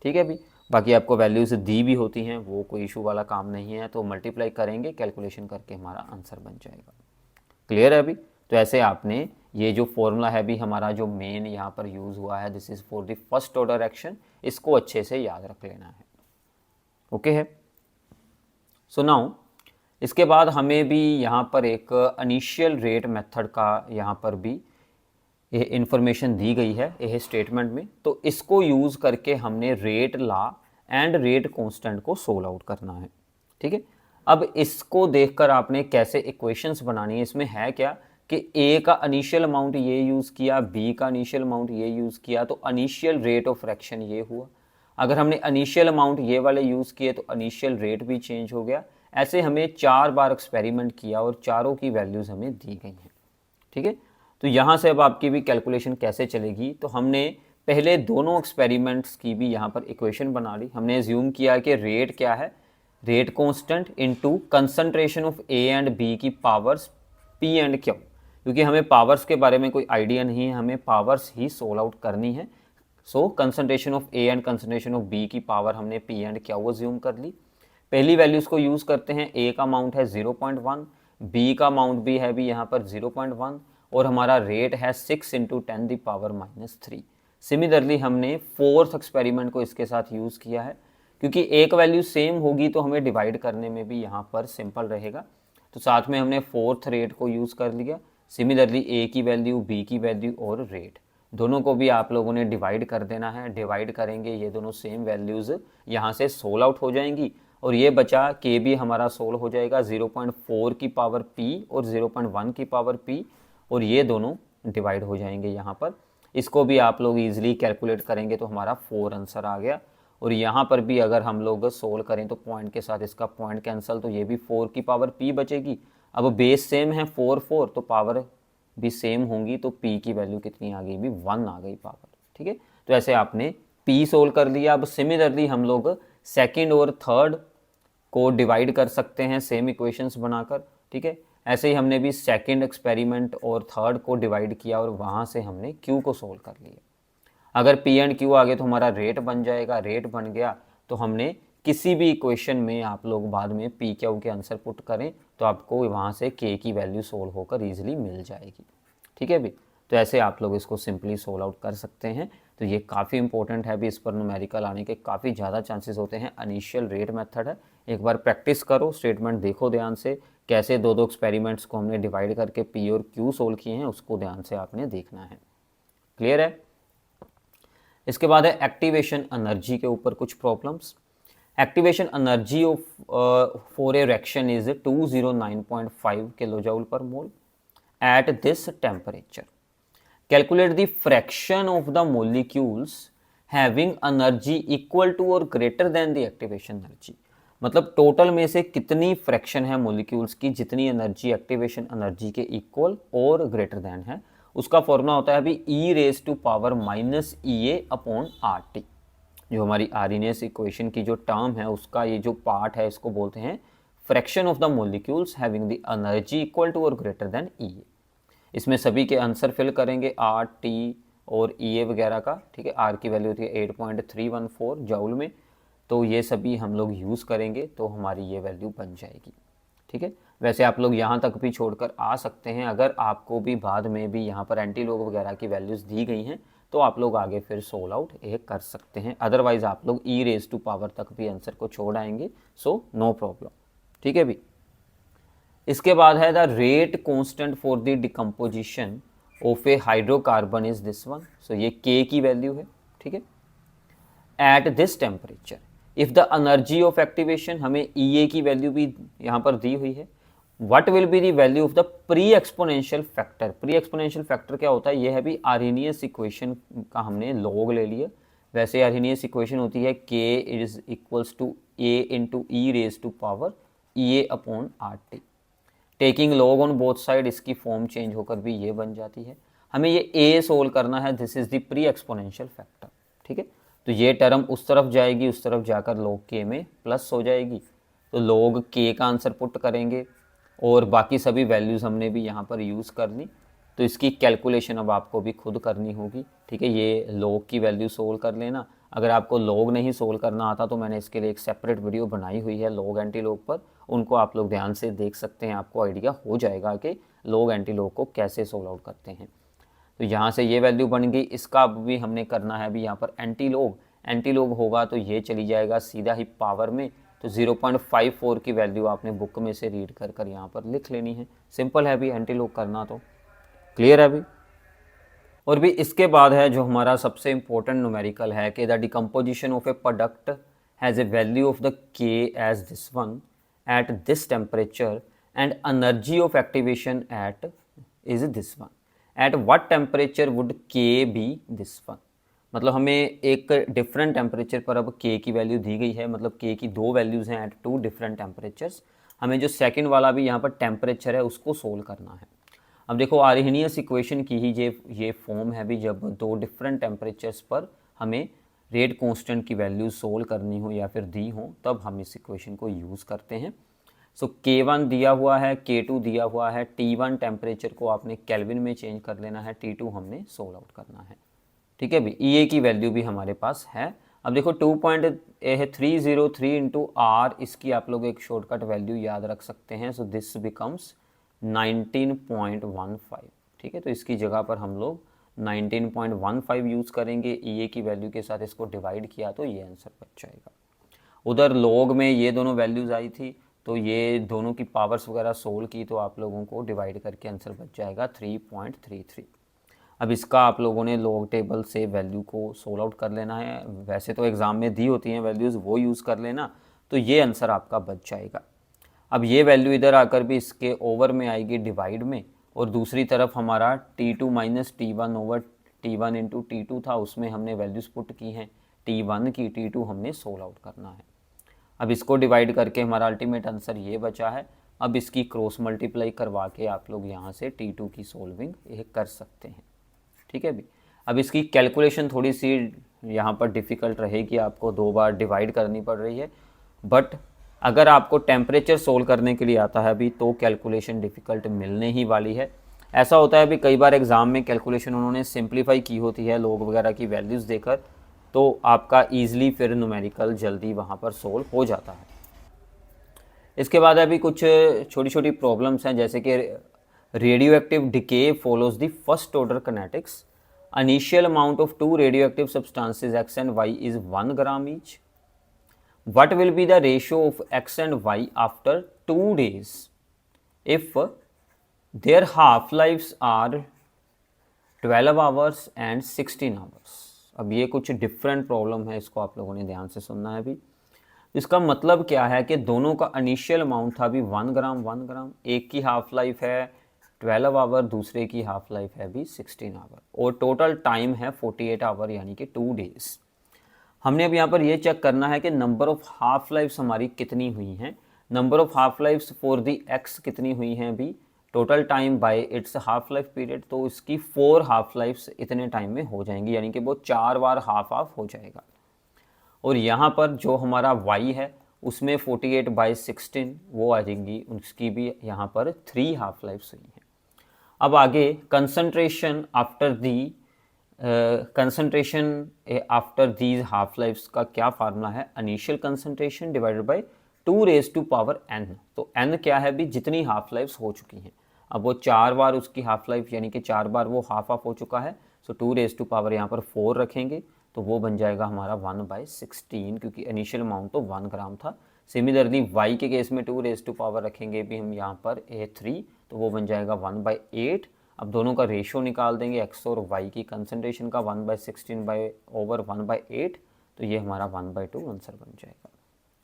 ठीक है अभी, बाकी आपको वैल्यूज दी भी होती हैं, वो कोई इशू वाला काम नहीं है, तो मल्टीप्लाई करेंगे कैलकुलेशन करके हमारा आंसर बन जाएगा। क्लियर है अभी? तो ऐसे आपने ये जो फॉर्मूला है भी हमारा जो मेन यहाँ पर यूज़ हुआ है, this is for the first order reaction, इसको अच्छे से याद रख लेना है। ओके है? सो नाउ इसके बाद हमें भी यहाँ पर एक इनिशियल रेट मेथड का यहाँ पर भी इंफॉर्मेशन दी गई है यह स्टेटमेंट में, तो इसको यूज़ करके हमने rate law and rate constant को सोल्व आउट करना है। ठीक है, अब इसको देखकर आपने कैसे इक्वेशंस बनानी है, इसमें है क्या कि ए का इनिशियल अमाउंट ये यूज़ किया, बी का इनिशियल अमाउंट ये यूज़ किया, तो इनिशियल रेट ऑफ फ्रैक्शन ये हुआ। अगर हमने इनिशियल अमाउंट ये वाले यूज़ किए तो इनिशियल रेट भी चेंज हो गया। ऐसे हमें 4 बार एक्सपेरिमेंट किया और चारों की वैल्यूज़ हमें दी गई हैं। ठीक है, तो यहाँ से अब आपकी भी कैलकुलेशन कैसे चलेगी, तो हमने पहले दोनों एक्सपेरिमेंट्स की भी यहाँ पर इक्वेशन बना ली। हमने एज्यूम किया कि रेट क्या है, rate constant into concentration of A and B की पावर्स पी एंड क्यू, क्योंकि हमें पावर्स के बारे में कोई आइडिया नहीं है, हमें पावर्स ही सोल्व आउट करनी है। So concentration of A and concentration of B की पावर हमने पी एंड क्यू एज्यूम कर ली। पहली वैल्यूज़ को यूज़ करते हैं, ए का अमाउंट है 0.1, बी का अमाउंट भी है भी यहाँ पर 0.1 और हमारा रेट है 6 × 10⁻³ सिमिलरली हमने फोर्थ एक्सपेरिमेंट को इसके साथ यूज़ किया है, क्योंकि एक वैल्यू सेम होगी तो हमें डिवाइड करने में भी यहाँ पर सिंपल रहेगा। तो साथ में हमने फोर्थ रेट को यूज़ कर लिया। सिमिलरली ए की वैल्यू, बी की वैल्यू और रेट दोनों को भी आप लोगों ने डिवाइड कर देना है। डिवाइड करेंगे, ये दोनों सेम वैल्यूज़ यहाँ से सोल्व आउट हो जाएंगी और ये बचा के भी हमारा सोल्व हो जाएगा। 0.4 की पावर पी और 0.1 की पावर पी, और ये दोनों डिवाइड हो जाएंगे यहाँ पर। इसको भी आप लोग इजीली कैलकुलेट करेंगे तो हमारा 4 आंसर आ गया। और यहाँ पर भी अगर हम लोग सोल्व करें तो पॉइंट के साथ इसका पॉइंट कैंसिल, तो ये भी 4 की पावर पी बचेगी। अब बेस सेम है 4 तो पावर भी सेम होंगी, तो पी की वैल्यू कितनी आ गई, भी 1 आ गई पावर। ठीक है, तो ऐसे आपने पी सोल्व कर लिया। अब सिमिलरली हम लोग सेकेंड और थर्ड को डिवाइड कर सकते हैं सेम इक्वेशंस बनाकर। ठीक है, ऐसे ही हमने भी सेकेंड एक्सपेरिमेंट और थर्ड को डिवाइड किया और वहाँ से हमने क्यू को सोल्व कर लिया। अगर पी एंड क्यू आ गए तो हमारा रेट बन जाएगा। रेट बन गया तो हमने किसी भी इक्वेशन में आप लोग बाद में पी क्यू के आंसर पुट करें तो आपको वहाँ से के की वैल्यू सोल्व होकर ईजिली मिल जाएगी। ठीक है भी, तो ऐसे आप लोग इसको सिंपली सोल्व आउट कर सकते हैं। तो ये काफ़ी इंपॉर्टेंट है भी, इस पर न्यूमेरिकल आने के काफ़ी ज़्यादा चांसेस होते हैं। इनिशियल रेट मेथड है, एक बार प्रैक्टिस करो, स्टेटमेंट देखो ध्यान से, कैसे दो एक्सपेरिमेंट्स को हमने डिवाइड करके पी और क्यू सोल्व किए हैं उसको ध्यान से आपने देखना है। क्लियर है। इसके बाद है एक्टिवेशन एनर्जी के ऊपर कुछ problems. Activation energy of for a reaction is 209.5 kilojoule per mole at this temperature. Calculate the fraction of the molecules having energy equal to और greater than the activation energy. मतलब total में से कितनी fraction है molecules की जितनी energy activation energy के equal और ग्रेटर देन है। उसका फॉर्मूला होता है अभी e⁻⁻⁸ जो हमारी आर्हीनियस इक्वेशन की जो टर्म है उसका ये जो पार्ट है इसको बोलते हैं fraction of the molecules having the energy equal to और ग्रेटर देन E। इसमें सभी के आंसर फिल करेंगे R, T और E वगैरह का। ठीक है, R की वैल्यू होती है 8.314 जूल में, तो ये सभी हम लोग यूज़ करेंगे तो हमारी ये वैल्यू बन जाएगी। ठीक है, वैसे आप लोग यहाँ तक भी छोड़कर आ सकते हैं। अगर आपको भी बाद में भी यहाँ पर एंटी लॉग वगैरह की वैल्यूज़ दी गई हैं तो आप लोग आगे फिर सोल्व आउट ये कर सकते हैं। अदरवाइज आप लोग e⁻⁻ तक भी आंसर को छोड़ आएंगे, सो नो प्रॉब्लम। ठीक है भी। इसके बाद है the rate constant for the decomposition of a hydrocarbon is this one. So ये के की वैल्यू है। ठीक है, at this temperature if the energy of activation, हमें E की वैल्यू भी यहाँ पर दी हुई है। What will be the value of the pre exponential factor. Pre exponential factor क्या होता है, ये है भी आर्हीनियस इक्वेशन का हमने लॉग ले लिया। वैसे आर्हीनियस इक्वेशन होती है k is equals to a into e⁻⁻⁸ taking log on both side, इसकी फॉर्म चेंज होकर भी ये बन जाती है। हमें ये a सोल्व करना है, this is the pre exponential factor. ठीक है, तो ये टर्म उस तरफ जाएगी, उस तरफ जाकर log k में प्लस हो जाएगी, तो log k का आंसर पुट करेंगे और बाकी सभी वैल्यूज़ हमने भी यहाँ पर यूज़ कर ली। तो इसकी कैलकुलेशन अब आपको भी खुद करनी होगी। ठीक है, ये log की वैल्यू सोल्व कर लेना। अगर आपको log नहीं सोल्व करना आता तो मैंने इसके लिए एक सेपरेट वीडियो बनाई हुई है log एंटी log पर, उनको आप लोग ध्यान से देख सकते हैं, आपको आइडिया हो जाएगा कि log एंटी log को कैसे सोल्व आउट करते हैं। तो यहाँ से ये वैल्यू बन गई। इसका अब भी हमने करना है भी यहाँ पर एंटी लॉग होगा तो ये चली जाएगा सीधा ही पावर में, तो 0.54 की वैल्यू आपने बुक में से रीड कर कर यहाँ पर लिख लेनी है। सिंपल है भी एंटी लॉग करना, तो क्लियर है भी। और भी इसके बाद है जो हमारा सबसे इंपॉर्टेंट न्यूमेरिकल है कि the decomposition of A product has a value of the K as this one at this temperature and energy of activation at is this one. At what temperature would K be this one? मतलब हमें एक different temperature पर अब K की value दी गई है, मतलब K की दो वैल्यूज़ हैं एट टू डिफरेंट टेम्परेचर्स। हमें जो सेकंड वाला भी यहाँ पर टेम्परेचर है उसको सोल्व करना है। अब देखो आर्हेनियस इक्वेशन की ही ये फॉर्म है भी, जब दो डिफरेंट टेम्परेचर्स पर हमें रेट कांस्टेंट की वैल्यू सोल्व करनी हो या फिर दी हो, तब हम इस इक्वेशन को यूज़ करते हैं। सो K1 दिया हुआ है, K2 दिया हुआ है, T1 टेम्परेचर को आपने केल्विन में चेंज कर लेना है, T2 हमने सोल्व आउट करना है। ठीक है भी, EA की वैल्यू भी हमारे पास है। अब देखो 2.303 इंटू आर, इसकी आप लोग एक शॉर्टकट वैल्यू याद रख सकते हैं। So this becomes 19.15। ठीक है, तो इसकी जगह पर हम लोग 19.15 यूज़ करेंगे। EA की वैल्यू के साथ इसको डिवाइड किया तो ये आंसर बच जाएगा। उधर लॉग में ये दोनों वैल्यूज़ आई थी, तो ये दोनों की पावर्स वगैरह सोल्व की तो आप लोगों को डिवाइड करके आंसर बच जाएगा 3.33। अब इसका आप लोगों ने लॉग टेबल से वैल्यू को सोल्व आउट कर लेना है। वैसे तो एग्ज़ाम में दी होती हैं वैल्यूज़, वो यूज़ कर लेना, तो ये आंसर आपका बच जाएगा। अब ये वैल्यू इधर आकर भी इसके ओवर में आएगी डिवाइड में, और दूसरी तरफ हमारा T2 minus T1 over T1 into T2 था, उसमें हमने वैल्यूज़ पुट की हैं T1 की, T2 हमने सोल्व आउट करना है। अब इसको डिवाइड करके हमारा अल्टीमेट आंसर ये बचा है। अब इसकी क्रॉस मल्टीप्लाई करवा के आप लोग यहाँ से T2 की सोल्विंग ये कर सकते हैं। ठीक है भी, अब इसकी कैलकुलेशन थोड़ी सी यहाँ पर डिफ़िकल्ट रहेगी, आपको दो बार डिवाइड करनी पड़ रही है, बट अगर आपको टेम्परेचर सोल्व करने के लिए आता है अभी तो कैलकुलेशन डिफ़िकल्ट मिलने ही वाली है। ऐसा होता है अभी कई बार एग्ज़ाम में कैलकुलेशन उन्होंने सिंप्लीफाई की होती है लॉग वगैरह की वैल्यूज़ देकर, तो आपका ईजिली फिर न्यूमेरिकल जल्दी वहाँ पर सोल्व हो जाता है। इसके बाद अभी कुछ छोटी छोटी प्रॉब्लम्स हैं, जैसे कि radioactive decay follows the first order kinetics. Initial amount of two radioactive substances X and Y is 1 gram each. What will be the ratio of X and Y after 2 days if their half-lives are 12 hours and 16 hours? अब ये कुछ different problem है, इसको आप लोगों ने ध्यान से सुनना है अभी। इसका मतलब क्या है कि दोनों का इनिशियल अमाउंट था अभी 1 ग्राम, एक की हाफ लाइफ है 12 आवर, दूसरे की हाफ लाइफ है अभी 16 आवर, और टोटल टाइम है 48 आवर, यानी कि 2 डेज। हमने अब यहाँ पर ये चेक करना है कि नंबर ऑफ हाफ लाइफ्स हमारी कितनी हुई हैं। Number of half lives for the X कितनी हुई हैं अभी, total time by its half life period, तो इसकी 4 हाफ लाइफ्स इतने टाइम में हो जाएंगी, यानी कि वो 4 बार हाफ हो जाएगा। और यहाँ पर जो हमारा y है उसमें 48/16 वो आ जाएंगी, उसकी भी यहाँ पर 3 हाफ लाइफ्स हुई हैं। अब आगे concentration after these half lives का क्या फार्मूला है, initial concentration divided by 2 raise to power n। तो n क्या है भी, जितनी हाफ लाइफ्स हो चुकी हैं। अब वो 4 बार उसकी हाफ लाइफ, यानी कि 4 बार वो हाफ हो चुका है, सो 2 रेज़ टू पावर यहाँ पर 4 रखेंगे, तो वो बन जाएगा हमारा 1/16, क्योंकि इनिशियल अमाउंट तो 1 ग्राम था। सिमिलरली y के केस में 2 रेज़ टू पावर रखेंगे भी हम यहाँ पर 3, तो वो बन जाएगा 1/8। अब दोनों का रेशियो निकाल देंगे x और y की कंसंट्रेशन का, 1/16/1/8, तो ये हमारा 1/2 आंसर बन जाएगा।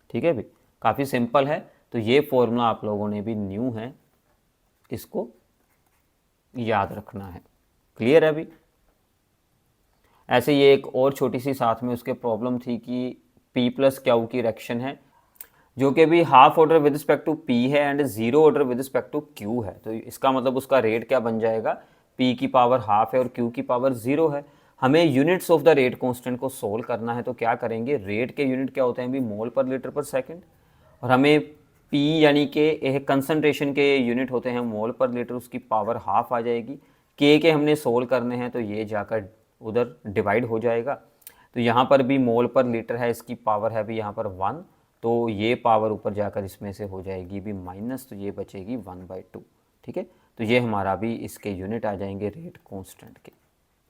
ठीक है भी, काफ़ी सिंपल है। तो ये फॉर्मूला आप लोगों ने भी न्यू है, इसको याद रखना है। क्लियर है अभी? ऐसे ये एक और छोटी सी साथ में उसके प्रॉब्लम थी कि P+Q की रिएक्शन है, जो कि भी half order with respect to P है and 0 order with respect to Q है। तो इसका मतलब उसका रेट क्या बन जाएगा, P की पावर हाफ है और Q की पावर 0 है। हमें units of the rate constant को सोल्व करना है, तो क्या करेंगे, रेट के यूनिट क्या होते हैं भी, मोल पर लीटर पर सेकेंड, और हमें P यानी कि कंसनट्रेशन के यूनिट होते हैं मोल पर लीटर, उसकी पावर हाफ आ जाएगी। K के हमने सोल्व करने हैं, तो ये जाकर उधर डिवाइड हो जाएगा। तो यहाँ पर भी मोल पर लीटर है, इसकी पावर है भी यहाँ पर 1, तो ये पावर ऊपर जाकर इसमें से हो जाएगी भी माइनस, तो ये बचेगी 1/2। ठीक है, तो ये हमारा भी इसके यूनिट आ जाएंगे रेट कांस्टेंट के।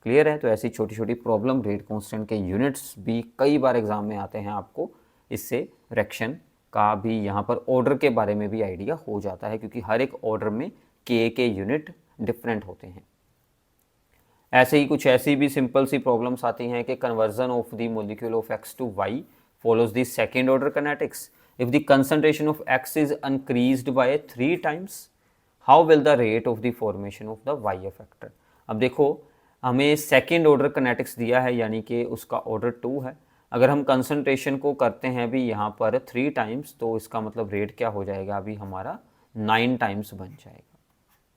क्लियर है? तो ऐसी छोटी छोटी प्रॉब्लम, रेट कांस्टेंट के यूनिट्स भी कई बार एग्जाम में आते हैं, आपको इससे रिएक्शन का भी यहाँ पर ऑर्डर के बारे में भी आइडिया हो जाता है, क्योंकि हर एक ऑर्डर में के यूनिट डिफरेंट होते हैं। ऐसे ही कुछ ऐसी भी सिंपल सी प्रॉब्लम्स आती हैं कि conversion of the molecule of X to Y follows the second order kinetics. If the concentration of X is increased by 3 times, how will the rate of the formation of the Y effector? अब देखो हमें second order kinetics दिया है, यानी कि उसका order 2 है। अगर हम कंसंट्रेशन को करते हैं अभी यहाँ पर 3 टाइम्स, तो इसका मतलब रेट क्या हो जाएगा, अभी हमारा 9 टाइम्स बन जाएगा।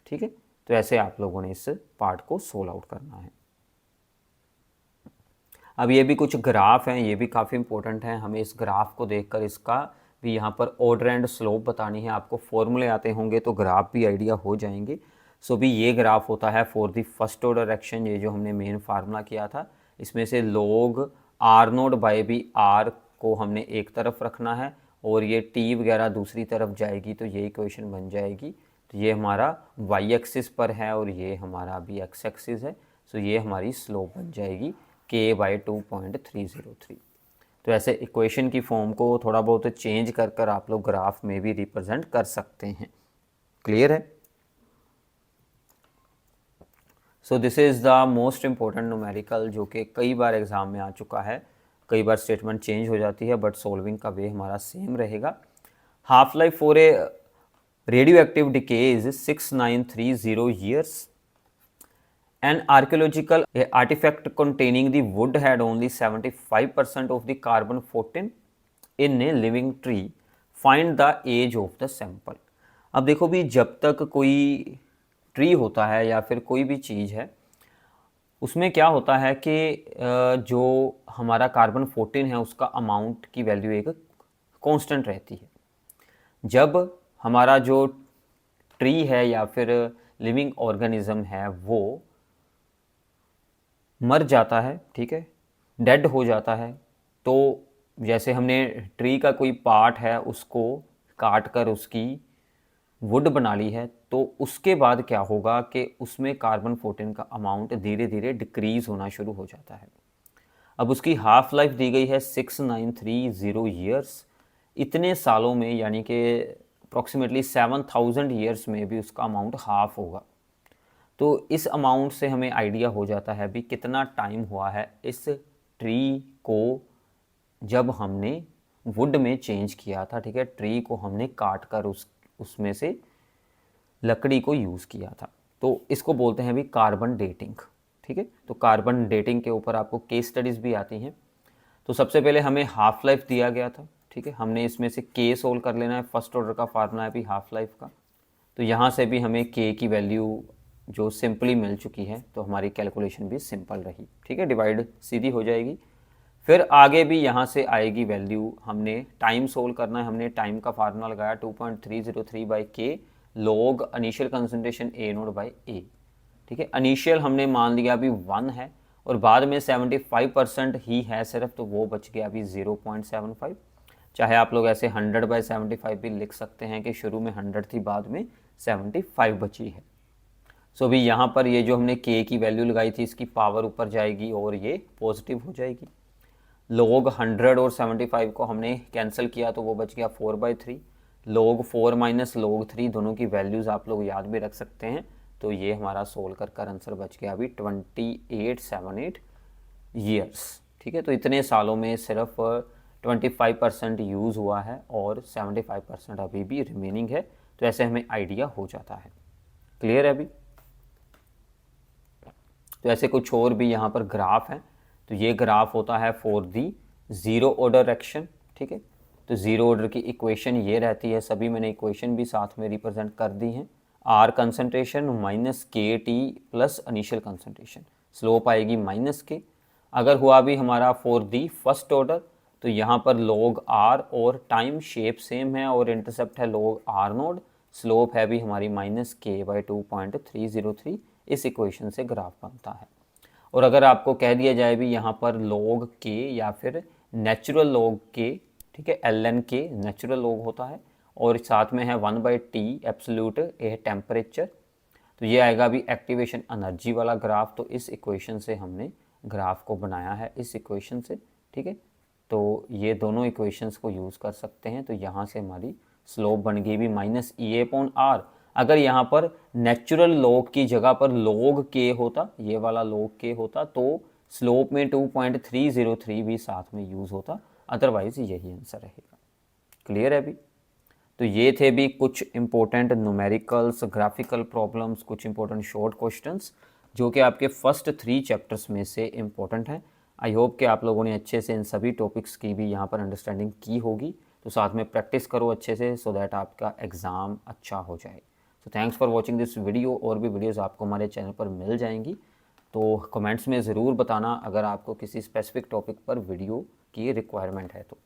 ठीक है, तो ऐसे आप लोगों ने इस पार्ट को सोल्व आउट करना है। अब ये भी कुछ ग्राफ हैं, ये भी काफ़ी इंपॉर्टेंट हैं। हमें इस ग्राफ को देखकर इसका भी यहाँ पर ऑर्डर एंड स्लोप बतानी है। आपको फॉर्मूले आते होंगे तो ग्राफ भी आइडिया हो जाएंगे। सो भी ये ग्राफ होता है for the first order action, ये जो हमने मेन फार्मूला किया था, इसमें से log R naught by B R को हमने एक तरफ रखना है और ये टी वगैरह दूसरी तरफ जाएगी, तो ये इक्वेशन बन जाएगी। तो ये हमारा वाई एक्सिस पर है और ये हमारा भी एक्स एक्सिस है। सो ये हमारी स्लोप बन जाएगी k/2.303। तो ऐसे इक्वेशन की फॉर्म को थोड़ा बहुत चेंज कर कर आप लोग ग्राफ में भी रिप्रेजेंट कर सकते हैं। क्लियर है? So this is the most important numerical, जो कि कई बार एग्जाम में आ चुका है। कई बार स्टेटमेंट चेंज हो जाती है बट सॉल्विंग का वे हमारा सेम रहेगा। Half life for a radio active decay is 6930 years. An archaeological artifact containing the wood had only 75% of the carbon 14 in a living tree. Find the age of the sample. अब देखो भी, जब तक कोई tree होता है या फिर कोई भी चीज़ है, उसमें क्या होता है कि जो हमारा कार्बन 14 है उसका अमाउंट की वैल्यू एक कांस्टेंट रहती है। जब हमारा जो ट्री है या फिर लिविंग ऑर्गेनिज्म है वो मर जाता है, ठीक है, डेड हो जाता है, तो जैसे हमने ट्री का कोई पार्ट है उसको काट कर उसकी वुड बना ली है, तो उसके बाद क्या होगा कि उसमें कार्बन 14 का अमाउंट धीरे धीरे डिक्रीज़ होना शुरू हो जाता है। अब उसकी हाफ लाइफ दी गई है 6930 ईयर्स। इतने सालों में, यानी कि अप्रॉक्सीमेटली 7000 ईयर्स में भी उसका अमाउंट हाफ होगा। तो इस अमाउंट से हमें आइडिया हो जाता है भी कितना टाइम हुआ है इस ट्री को जब हमने वुड में चेंज किया था। ठीक है, ट्री को हमने काट कर उसमें से लकड़ी को यूज़ किया था। तो इसको बोलते हैं भी कार्बन डेटिंग। ठीक है, तो कार्बन डेटिंग के ऊपर आपको केस स्टडीज़ भी आती हैं। तो सबसे पहले हमें हाफ लाइफ दिया गया था। ठीक है, हमने इसमें से के सोल्व कर लेना है। फर्स्ट ऑर्डर का फार्मूला है भी हाफ लाइफ का। तो यहाँ से भी हमें के की वैल्यू जो सिंपली मिल चुकी है, तो हमारी कैलकुलेशन भी सिंपल रही। ठीक है, डिवाइड सीधी हो जाएगी। फिर आगे भी यहाँ से आएगी वैल्यू। हमने टाइम सोल्व करना है। हमने टाइम का फार्मूला लगाया 2.303/k log initial concentration A naught by A. ठीक है, इनिशियल हमने मान लिया अभी 1 है और बाद में 75% ही है सिर्फ, तो वो बच गया अभी 0.75। चाहे आप लोग ऐसे 100/75 भी लिख सकते हैं कि शुरू में 100 थी, बाद में 75 बची है। सो भी यहाँ पर ये जो हमने के की वैल्यू लगाई थी, इसकी पावर ऊपर जाएगी और ये पॉजिटिव हो जाएगी। log 100 और 75 को हमने कैंसिल किया तो वो बच गया 4/3। log 4 माइनस log 3 दोनों की वैल्यूज़ आप लोग याद भी रख सकते हैं। तो ये हमारा सोल्व कर आंसर बच गया अभी 2878 ईयर्स। ठीक है, तो इतने सालों में सिर्फ 25% यूज़ हुआ है और 75% अभी भी रिमेनिंग है। तो ऐसे हमें आइडिया हो जाता है। क्लियर है अभी? तो ऐसे कुछ और भी यहाँ पर ग्राफ हैं। तो ये ग्राफ होता है for the zero order action. ठीक है, तो ज़ीरो ऑर्डर की इक्वेशन ये रहती है। सभी मैंने इक्वेशन भी साथ में रिप्रेजेंट कर दी हैं। आर कंसनट्रेशन माइनस के T plus initial concentration, slope आएगी माइनस के। अगर हुआ भी हमारा फॉर दी फर्स्ट ऑर्डर, तो यहाँ पर log आर और टाइम शेप सेम है और इंटरसेप्ट है log आर नोड, स्लोप है भी हमारी -k/2.303। इस इक्वेशन से ग्राफ बनता है। और अगर आपको कह दिया जाए भी यहाँ पर log k या फिर नेचुरल log k, ठीक है, ln k नेचुरल log होता है और साथ में है 1/t एब्सोल्यूट ए टेम्परेचर, तो ये आएगा भी एक्टिवेशन एनर्जी वाला ग्राफ। तो इस इक्वेशन से हमने ग्राफ को बनाया है, इस इक्वेशन से। ठीक है, तो ये दोनों इक्वेशंस को यूज़ कर सकते हैं। तो यहाँ से हमारी स्लोप बन गई भी -EA/r। अगर यहाँ पर नेचुरल log की जगह पर log k होता, ये वाला log k होता, तो स्लोप में 2.303 भी साथ में यूज़ होता। अदरवाइज़ यही आंसर रहेगा। क्लियर है अभी? तो ये थे भी कुछ इंपॉर्टेंट न्यूमेरिकल्स, ग्राफिकल प्रॉब्लम्स, कुछ इंपॉर्टेंट शॉर्ट क्वेश्चंस जो कि आपके फर्स्ट 3 चैप्टर्स में से इंपॉर्टेंट हैं। आई होप कि आप लोगों ने अच्छे से इन सभी टॉपिक्स की भी यहाँ पर अंडरस्टैंडिंग की होगी। तो साथ में प्रैक्टिस करो अच्छे से सो दैट आपका एग्ज़ाम अच्छा हो जाए। So thanks for watching this video. और भी वीडियोज़ आपको हमारे चैनल पर मिल जाएंगी, तो कमेंट्स में ज़रूर बताना अगर आपको किसी स्पेसिफिक टॉपिक पर वीडियो की रिक्वायरमेंट है तो।